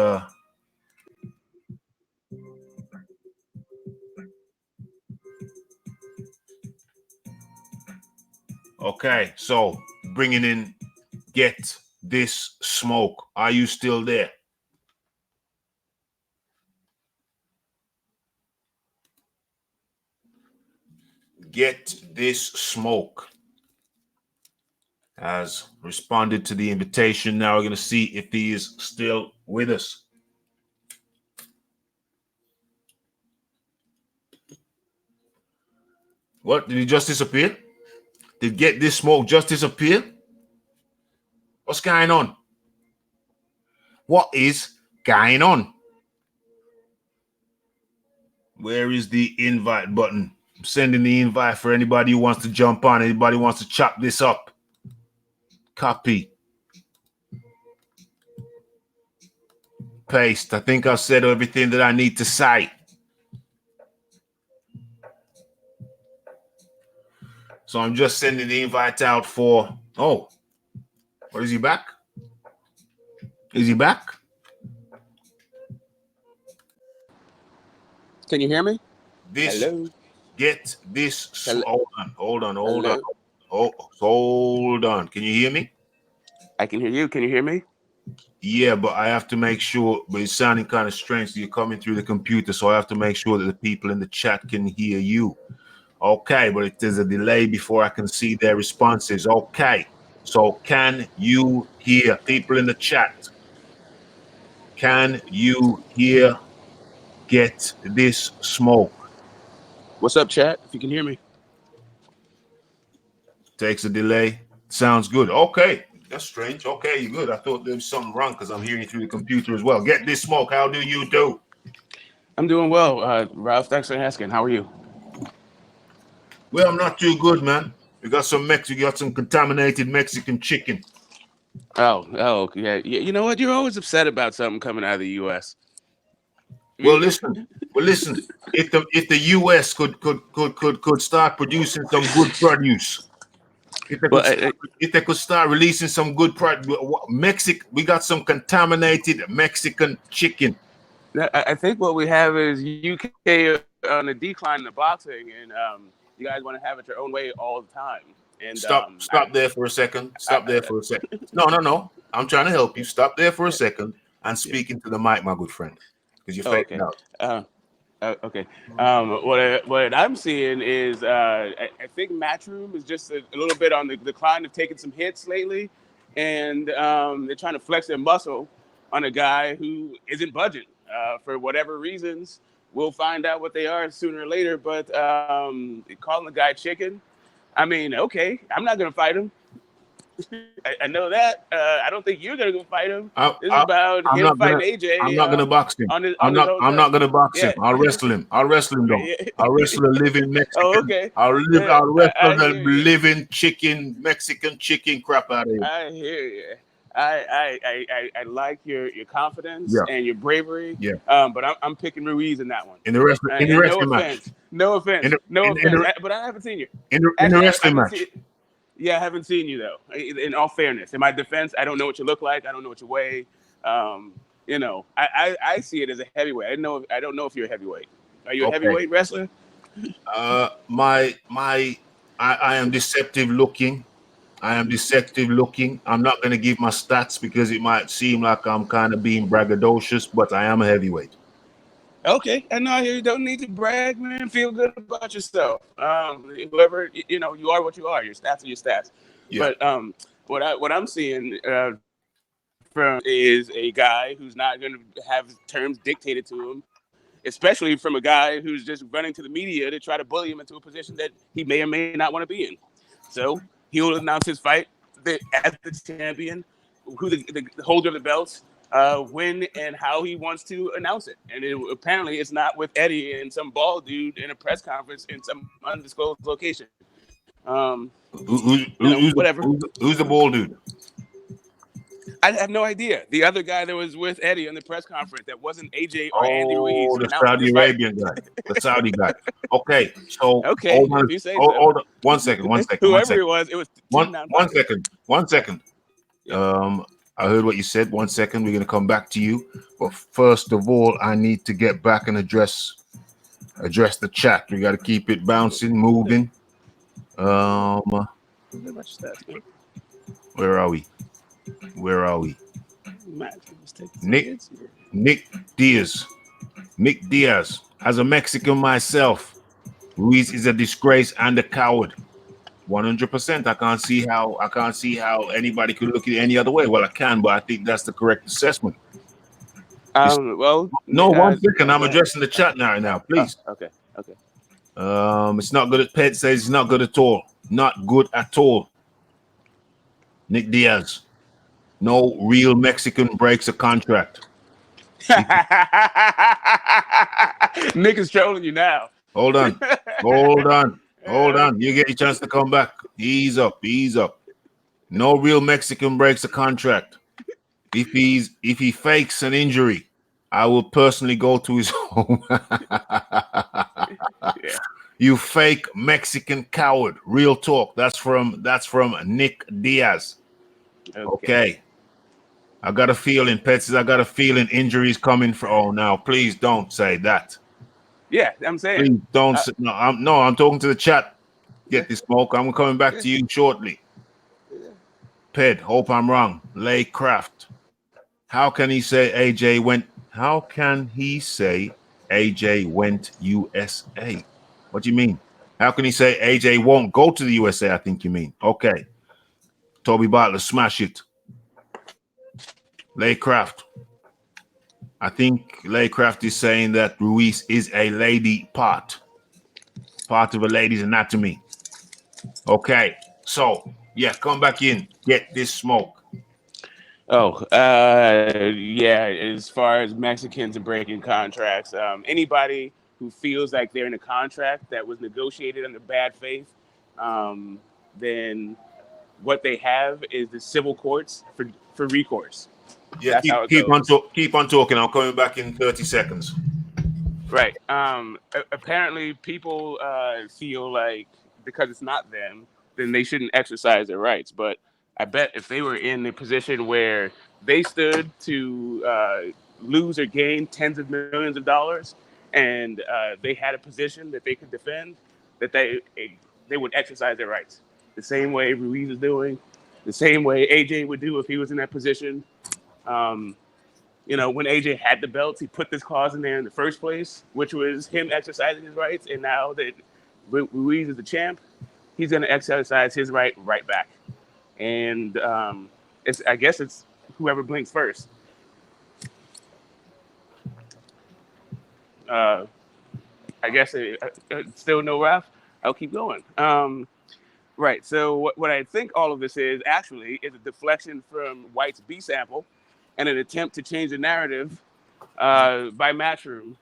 Okay, so bringing in Get This Smoke. Are you still there? Get This Smoke has responded to the invitation. Now we're going to see if he is still with us. What? Did he just disappear? Did Get This Smoke just disappear? What's going on? What is going on? Where is the invite button? I'm sending the invite for anybody who wants to jump on. Anybody who wants to chop this up. Copy. Paste. I think I've said everything that I need to say. So I'm just sending the invite out for, oh, what, is he back? Is he back? Can you hear me? Hello? Get this, Hello? hold on. Can you hear me? I can hear you. Can you hear me? Yeah, but I have to make sure, but it's sounding kind of strange. So you're coming through the computer, so I have to make sure that the people in the chat can hear you. Okay, but there's a delay before I can see their responses. Okay, so can you hear people in the chat? Can you hear Get This Smoke? What's up, chat? If you can hear me. Takes a delay. Sounds good. Okay, that's strange. Okay, you're good. I thought there was something wrong because I'm hearing you through the computer as well. Get This Smoke. How do you do? I'm doing well, Ralph. Thanks for asking. How are you? Well, I'm not too good, man. We got some contaminated Mexican chicken. Yeah. You know what? You're always upset about something coming out of the U.S. Well, listen. Well, listen. If the U.S. could start producing some good produce, Well, I, if they could start releasing some good produce, we got some contaminated Mexican chicken. I think what we have is UK on a decline in the boxing, and you guys want to have it your own way all the time. And Stop there for a second. Stop there for a second. No, no, no. I'm trying to help you. Stop there for a second and yeah. speak into the mic, my good friend, because you're Oh, fading okay. out. Okay. What I'm seeing is I think Matchroom is just a little bit on the decline of taking some hits lately, and they're trying to flex their muscle on a guy who isn't budging for whatever reasons. We'll find out what they are sooner or later. But calling the guy chicken, I mean, okay, I'm not gonna fight him. I know that. I don't think you're gonna go fight him. I, This is I, about I'm him not gonna. fighting I'm AJ not gonna box him. on his own I'm terms. not gonna box him. Yeah. I'll wrestle him. I'll wrestle him though. I'll wrestle a living Oh, Mexican. okay. I'll wrestle I the hear you. living Mexican chicken crap out of him. I hear you. I like your confidence Yeah, and your bravery. yeah. But I'm picking Ruiz in that one. In the And no wrestling match. offense, no In offense, the no in, in offense. the But I haven't seen you. in the Actually, I wrestling haven't seen. match. Yeah, I haven't seen you though. In all fairness, in my defense, I don't know what you look like. I don't know what you weigh. I see it as a heavyweight. I don't know if you're a heavyweight. Are you a Okay. heavyweight wrestler? I am deceptive looking. I'm not going to give my stats because it might seem like I'm kind of being braggadocious, but I am a heavyweight. Okay, I know you don't need to brag, man. Feel good about yourself. Whoever you are, what you are. Your stats are your stats. Yeah. But what I'm seeing from is a guy who's not going to have terms dictated to him, especially from a guy who's just running to the media to try to bully him into a position that he may or may not want to be in. So he will announce his fight as the champion, who the holder of the belts, when and how he wants to announce it. And apparently it's not with Eddie and some bald dude in a press conference in some undisclosed location. Whatever. Who's the bald dude? I have no idea. The other guy that was with Eddie in the press conference that wasn't AJ or Andy Ruiz Oh, the announcing Saudi his fight. Arabian guy, the Saudi guy. Okay, so Okay, hold on, if you say so. hold on. One second. Whoever it was two non-fighters. One second. Yeah. I heard what you said. 1 second. We're gonna come back to you, but first of all, I need to get back and address the chat. We got to keep it bouncing, moving. Where are we? Nick Diaz. As a Mexican myself, Ruiz is a disgrace and a coward. 100%. I can't see how anybody could look at it any other way. Well, I can, but I think that's the correct assessment. No, 1 second. I'm addressing the chat now, please. Okay. It's not good. Ped says it's not good at all. Not good at all. Nick Diaz. No real Mexican breaks a contract. Nick is trolling you now. Hold on. You get your chance to come back. Ease up. No real Mexican breaks a contract. If he fakes an injury, I will personally go to his home. Yeah. You fake Mexican coward. Real talk. That's from Nick Diaz. Okay. I got a feeling, Pets. I got a feeling injuries coming for. Oh, now please don't say that. Yeah, I'm saying. Please don't. I'm talking to the chat. Get this smoke. I'm coming back to you shortly. Ped, hope I'm wrong. Laycraft. How can he say AJ went USA? What do you mean? How can he say AJ won't go to the USA? I think you mean. Okay. Toby Butler, smash it. Laycraft. I think Laycraft is saying that Ruiz is a lady part of a lady's anatomy. Okay. So, yeah, come back in. Get this smoke. Yeah. As far as Mexicans and breaking contracts, anybody who feels like they're in a contract that was negotiated under bad faith, um, then what they have is the civil courts for recourse. Yeah, That's how keep it goes. keep on talking. I'm coming back in 30 seconds. Right. Apparently, people feel like because it's not them, then they shouldn't exercise their rights. But I bet if they were in a position where they stood to lose or gain tens of millions of dollars, and they had a position that they could defend, that they would exercise their rights the same way Ruiz is doing, the same way AJ would do if he was in that position. Um, when AJ had the belts, he put this clause in there in the first place, which was him exercising his rights. And now that Ruiz is the champ, he's going to exercise his right back. And I guess it's whoever blinks first. Uh, I guess still no ref. I'll keep going. Right. So what I think all of this is actually is a deflection from White's B sample and an attempt to change the narrative by Matchroom.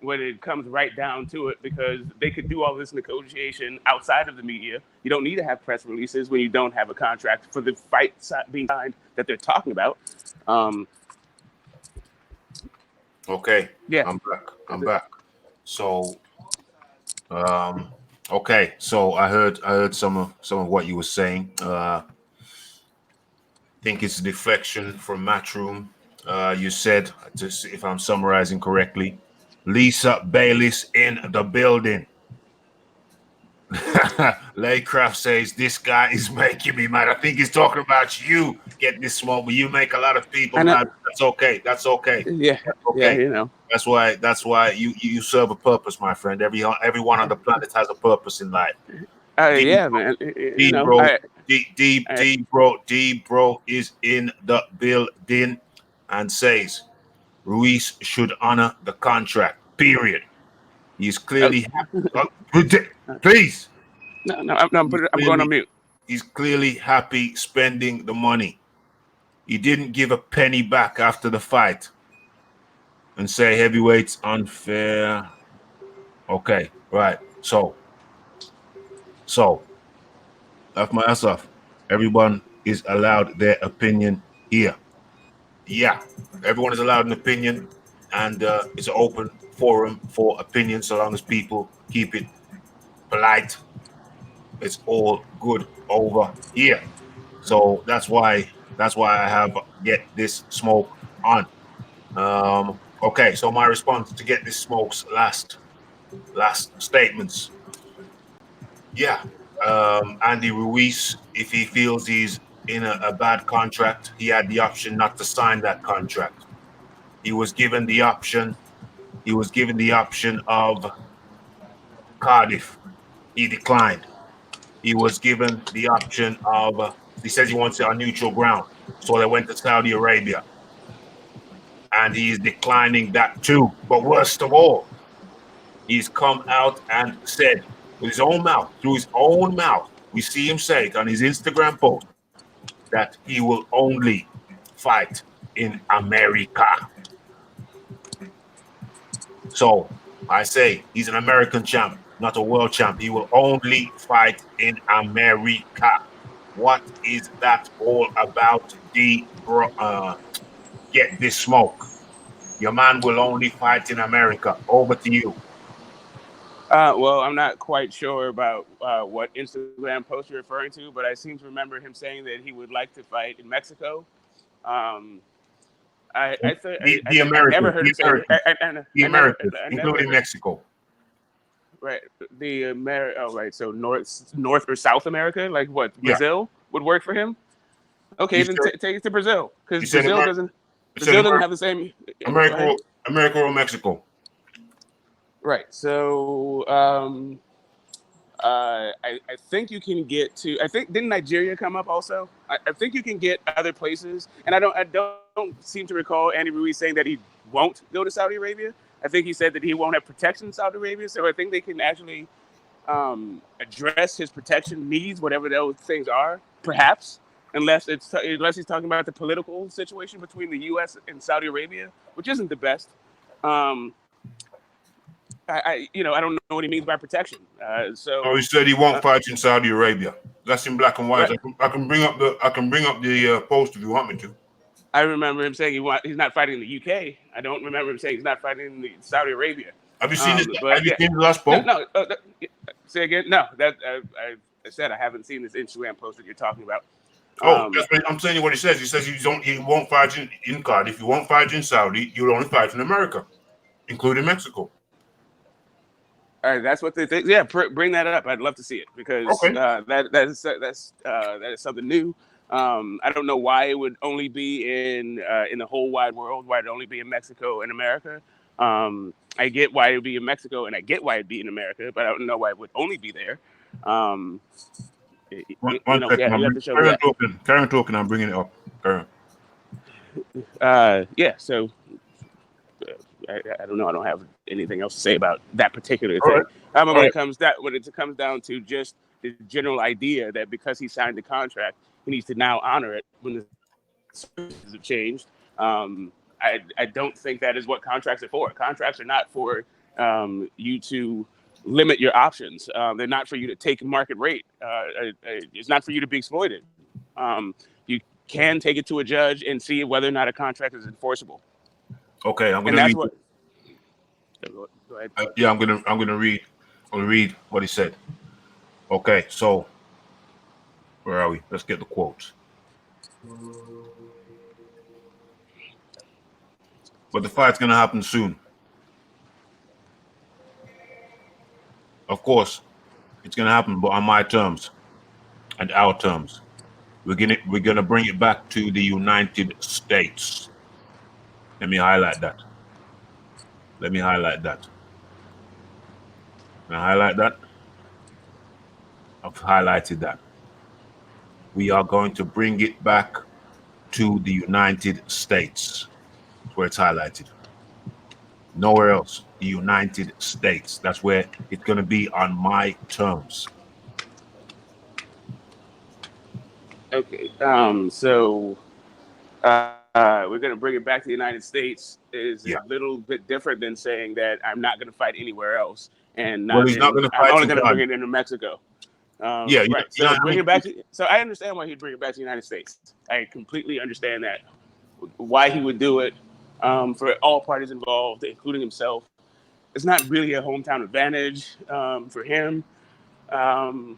When it comes right down to it, because they could do all this negotiation outside of the media. You don't need to have press releases when you don't have a contract for the fight being signed that they're talking about. Um, Okay, yeah, I'm back. that's I'm it. back. So, okay. So I heard some of what you were saying. Think it's a deflection from Matchroom. You said, just if I'm summarizing correctly, Lisa Bayliss in the building. Laycraft says this guy is making me mad. I think he's talking about you. Get this small, but you make a lot of people I know. mad. That's okay. That's okay. Yeah, That's yeah, okay. you know. That's why you serve a purpose, my friend. Everyone on the planet has a purpose in life. D Yeah, man. You D know, bro, I D bro is in the building and says Ruiz should honor the contract. Period. He's oh, clearly please. no, He's I'm going on clearly mute. he's clearly happy spending the money. He didn't give a penny back after the fight and say heavyweight's unfair. Okay, right. So laugh my ass off. Everyone is allowed their opinion here. Yeah, everyone is allowed an opinion, and it's an open forum for opinions. So long as people keep it polite, it's all good over here. So that's why I have get this smoke on. Okay, so my response to get this smoke's last statements. Yeah, Andy Ruiz, if he feels he's in a bad contract, he had the option not to sign that contract. He was given the option. He was given the option of Cardiff. He declined. He was given the option of. He says he wants it on neutral ground, so they went to Saudi Arabia, and he is declining that too. But worst of all, he's come out and said with his own mouth, through his own mouth, we see him say it on his Instagram post that he will only fight in America. So I say he's an American champ, not a world champ. He will only fight in America. What is that all about? Get this smoke. Your man will only fight in America. Over to you. Well, I'm not quite sure about what Instagram post you're referring to, but I seem to remember him saying that he would like to fight in Mexico. Um, The I never Americans, heard the him say Americans, the Americans, I never including heard Mexico. right oh right, so North or South America, like what, Yeah, Brazil would work for him. Okay, you then said take it to Brazil, because you said America. You said Brazil doesn't have the same. Go America, ahead. America or Mexico. Right. So I think you can get to. I think didn't Nigeria come up also? I think you can get other places, and I don't seem to recall Andy Ruiz saying that he won't go to Saudi Arabia. I think he said that he won't have protection in Saudi Arabia. So I think they can actually address his protection needs, whatever those things are, perhaps. unless he's talking about the political situation between the U.S. and Saudi Arabia, which isn't the best. Um, I don't know what he means by protection. Oh, he said he won't fight in Saudi Arabia. That's in black and white. Right. I can bring up the post if you want me to. I remember him saying he's not fighting in the UK. I don't remember him saying he's not fighting in Saudi Arabia. Have you seen this? But Have you seen the last post? No. Say again. No, that I said I haven't seen this Instagram post that you're talking about. That's what I'm saying. What he says. He says he won't fight in Cardiff. If you won't fight in Saudi, you'll only fight in America, including Mexico. All right, that's what they think. Yeah, bring that up. I'd love to see it because that is something new. I don't know why it would only be in the whole wide world. Why it'd only be in Mexico and America. I get why it would be in Mexico, and I get why it'd be in America, but I don't know why it would only be there. One second. Karen talking. I'm bringing it up. Karen. So I don't know. I don't have anything else to say about that particular thing. Right. When it comes down to just the general idea that because he signed the contract, he needs to now honor it when the circumstances have changed. I don't think that is what contracts are for. Contracts are not for you to limit your options. They're not for you to take market rate. It's not for you to be exploited. You can take it to a judge and see whether or not a contract is enforceable. Okay, I'm gonna read. Go ahead. I'm gonna read. I'm gonna read what he said. Okay, so where are we? Let's get the quotes. But the fight's gonna happen soon. Of course, it's gonna happen, but on my terms and our terms. We're gonna bring it back to the United States. Let me highlight that. Can I highlight that? I've highlighted that. We are going to bring it back to the United States. That's where it's highlighted. Nowhere else. The United States. That's where it's going to be on my terms. Okay. We're going to bring it back to the United States is a little bit different than saying that I'm not going to fight anywhere else. And he's not going to fight. I'm only going to bring it into Mexico. Right. So bring it back. So I understand why he'd bring it back to the United States. I completely understand that. Why he would do it for all parties involved, including himself. It's not really a hometown advantage for him. I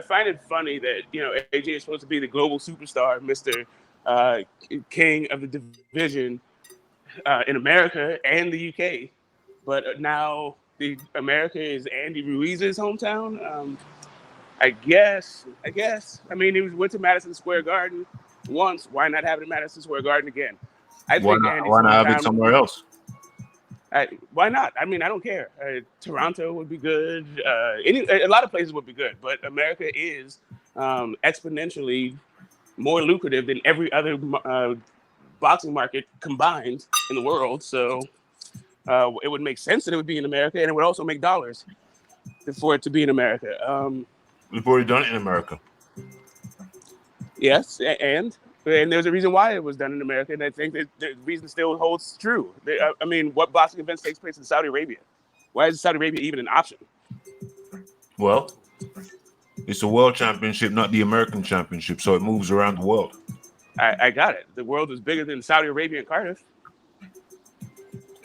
find it funny that AJ is supposed to be the global superstar, Mr. King of the division in America and the UK, but now America is Andy Ruiz's hometown. I guess. I mean, he went to Madison Square Garden once. Why not have it in Madison Square Garden again? Why not have it somewhere else? Why not? I mean, I don't care. Toronto would be good. A lot of places would be good, but America is exponentially more lucrative than every other boxing market combined in the world. So it would make sense that it would be in America, and it would also make dollars for it to be in America. We've already done it in America. Yes, and there's a reason why it was done in America, and I think that the reason still holds true. I mean, what boxing events takes place in Saudi Arabia? Why is Saudi Arabia even an option? Well, it's a world championship, not the American championship, so it moves around the world. I got it. The world is bigger than Saudi Arabia and Cardiff.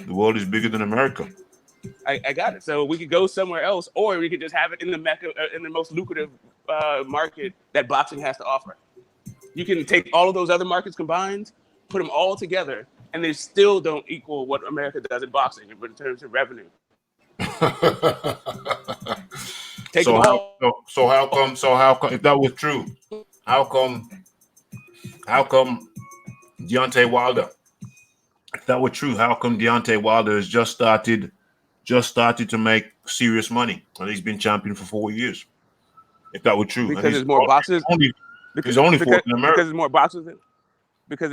The world is bigger than America. I got it. So we could go somewhere else, or we could just have it in the Mecca, in the most lucrative market that boxing has to offer. You can take all of those other markets combined, put them all together, and they still don't equal what America does in boxing in terms of revenue. So how come? If that was true, how come Deontay Wilder? If that were true, how come Deontay Wilder has just started to make serious money, and he's been champion for 4 years? If that were true, because there's more boxers. Because there's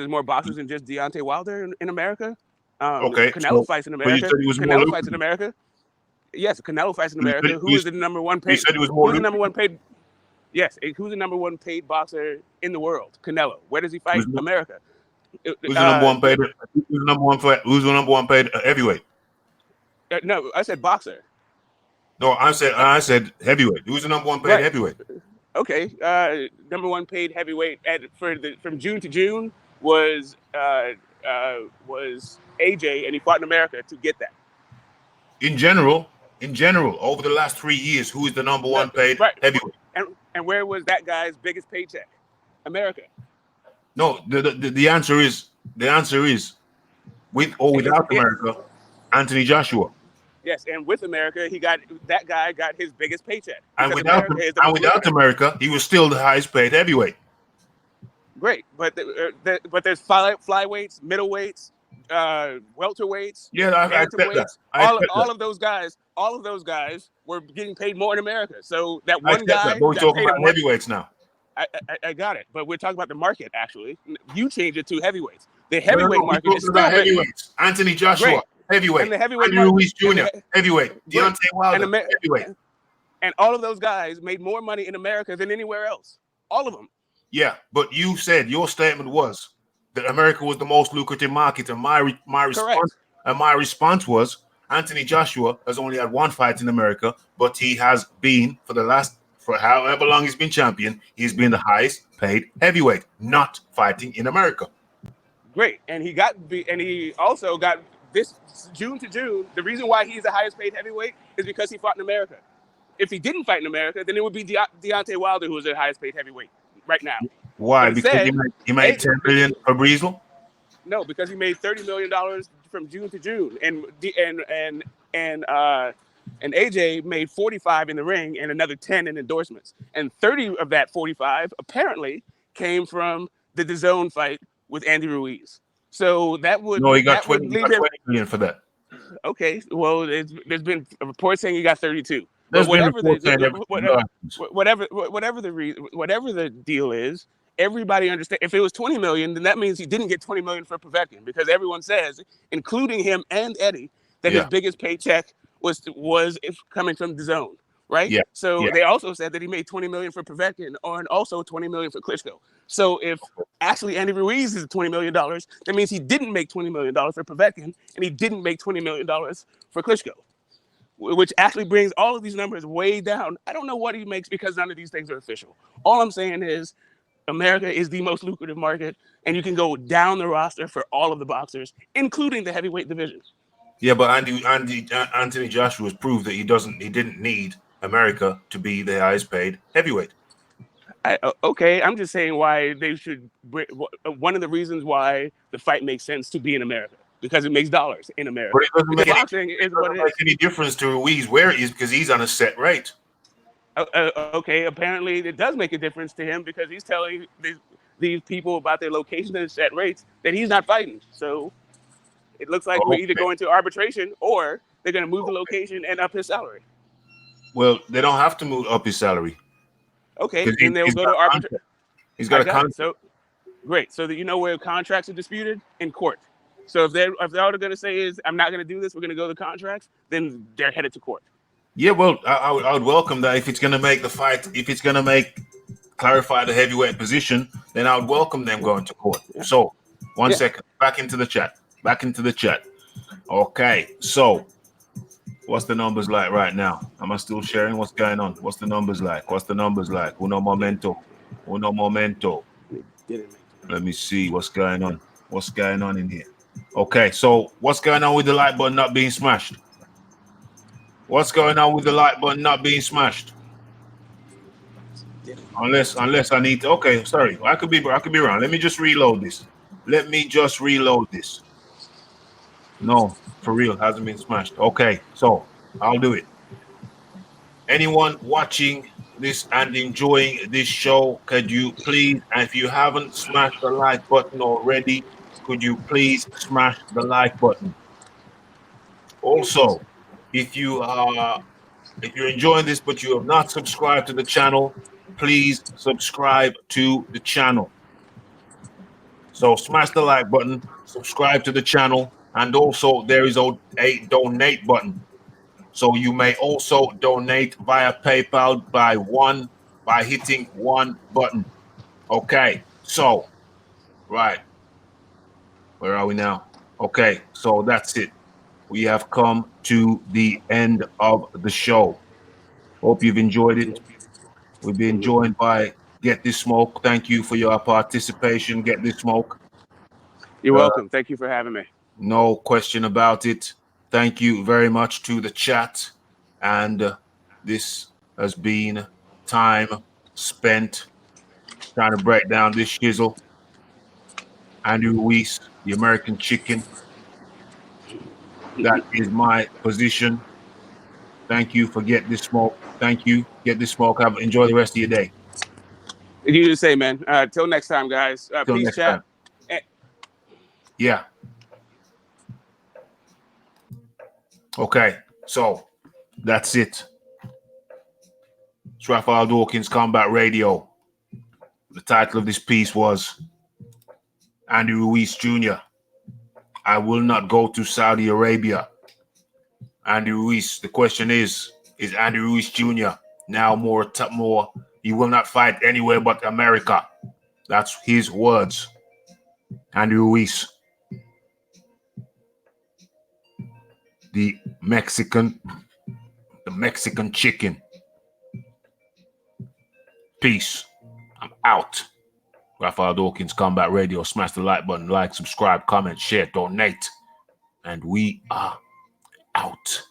more boxers than just Deontay Wilder in America. Okay, Canelo fights in America. Canelo fights in America. Yes, Canelo fights in America. Who is the number one paid? He said he was more. Who's the number one paid? Yes. Who's the number one paid boxer in the world? Canelo. Where does he fight? Who's the, America. who's the number one paid? Who's the number one paid heavyweight? No, I said boxer. No, I said heavyweight. Who's the number one paid Right. heavyweight? Okay. Number one paid heavyweight from June to June was AJ, and he fought in America to get that. In general, over the last 3 years, who is the number one paid heavyweight? And where was that guy's biggest paycheck? America. No, the answer is with or without America, Anthony Joshua. Yes, and with America, that guy got his biggest paycheck. And without America, he was still the highest paid heavyweight. Great, but there's flyweights, middleweights, welterweights, I accept that. All of those guys were getting paid more in America. So that one guy. But we're talking about heavyweights now. I got it, but we're talking about the market. Actually, you changed it to heavyweights. The heavyweight market is still heavyweights. Anthony Joshua, great. Heavyweight. And the heavyweight Ruiz Jr., heavyweight. Deontay Wilder, heavyweight. And all of those guys made more money in America than anywhere else. All of them. Yeah, but you said your statement was that America was the most lucrative market, and my response was Anthony Joshua has only had one fight in America, but he has been for however long he's been champion, he's been the highest paid heavyweight, not fighting in America. Great, and he also got this June to June. The reason why he's the highest paid heavyweight is because he fought in America. If he didn't fight in America, then it would be Deontay Wilder who is the highest paid heavyweight right now. Why? Because he made $10 million for Breezel? No, because he made $30 million from June to June, and AJ made 45 in the ring and another 10 in endorsements, and 30 of that 45 apparently came from the DAZN fight with Andy Ruiz. So that would he got 20 million for that. Okay, well, there's been reports saying he got 32. Whatever the deal is, everybody understands. If it was 20 million, then that means he didn't get 20 million for Povetkin, because everyone says, including him and Eddie, that his biggest paycheck was coming from DAZN, right? Yeah. So they also said that he made 20 million for Povetkin and also 20 million for Klitschko. So if actually Andy Ruiz is $20 million, that means he didn't make $20 million for Povetkin and he didn't make $20 million for Klitschko, which actually brings all of these numbers way down. I don't know what he makes because none of these things are official. All I'm saying is America is the most lucrative market, and you can go down the roster for all of the boxers, including the heavyweight division. Yeah, but Anthony Joshua has proved that he didn't need America to be the highest paid heavyweight. Okay, I'm just saying why they should. One of the reasons why the fight makes sense to be in America, because it makes dollars in America. But it doesn't make any difference to Ruiz where he is, because he's on a set rate. Okay, apparently it does make a difference to him, because he's telling these people about their location and set rates that he's not fighting. So it looks like we're either going to arbitration or they're going to move the location and up his salary. Well, they don't have to move up his salary. Okay, then they'll go to arbitration. He's got a contract. So great. So that you know where contracts are disputed? In court. So if they're all they're going to say is, I'm not going to do this, we're going to go to contracts, then they're headed to court. Yeah, well, I would welcome that. If it's going to make the fight, if it's going to clarify the heavyweight position, then I would welcome them going to court. Yeah. So, one second, back into the chat. Okay, so what's the numbers like right now? Am I still sharing? What's going on? What's the numbers like? Uno momento. Let me see what's going on. What's going on in here? Okay, so what's going on with the like button not being smashed? What's going on with the like button not being smashed? Unless I need to. Okay, sorry. I could be wrong. Let me just reload this. No, for real, hasn't been smashed. Okay, so I'll do it. Anyone watching this and enjoying this show, could you please, and if you haven't smashed the like button already, could you please smash the like button? Also, if you're enjoying this but you have not subscribed to the channel, please subscribe to the channel. So smash the like button, subscribe to the channel, and also there is a donate button. So you may also donate via PayPal by $1, by hitting one button. Okay, so, right. Where are we now? Okay, so that's it. We have come to the end of the show. Hope you've enjoyed it. We've been joined by Get This Smoke. Thank you for your participation, Get This Smoke. You're welcome. Thank you for having me. No question about it. Thank you very much to the chat. And this has been time spent trying to break down this shizzle. Andy Ruiz, the American chicken. That is my position. Thank you for Get This Smoke. Thank you. Get This Smoke. Enjoy the rest of your day. You just say, man. Till next time, guys. Till Peace, next chat. time. Yeah. Okay. So that's it. It's Raphael Dawkins Combat Radio. The title of this piece was Andy Ruiz Jr. I will not go to Saudi Arabia. Andy Ruiz, the question is Andy Ruiz Jr. now more, he will not fight anywhere but America. That's his words. Andy Ruiz. The Mexican chicken. Peace. I'm out. Raphael Dawkins Combat Radio. Smash the like button, like, subscribe, comment, share, donate. And we are out.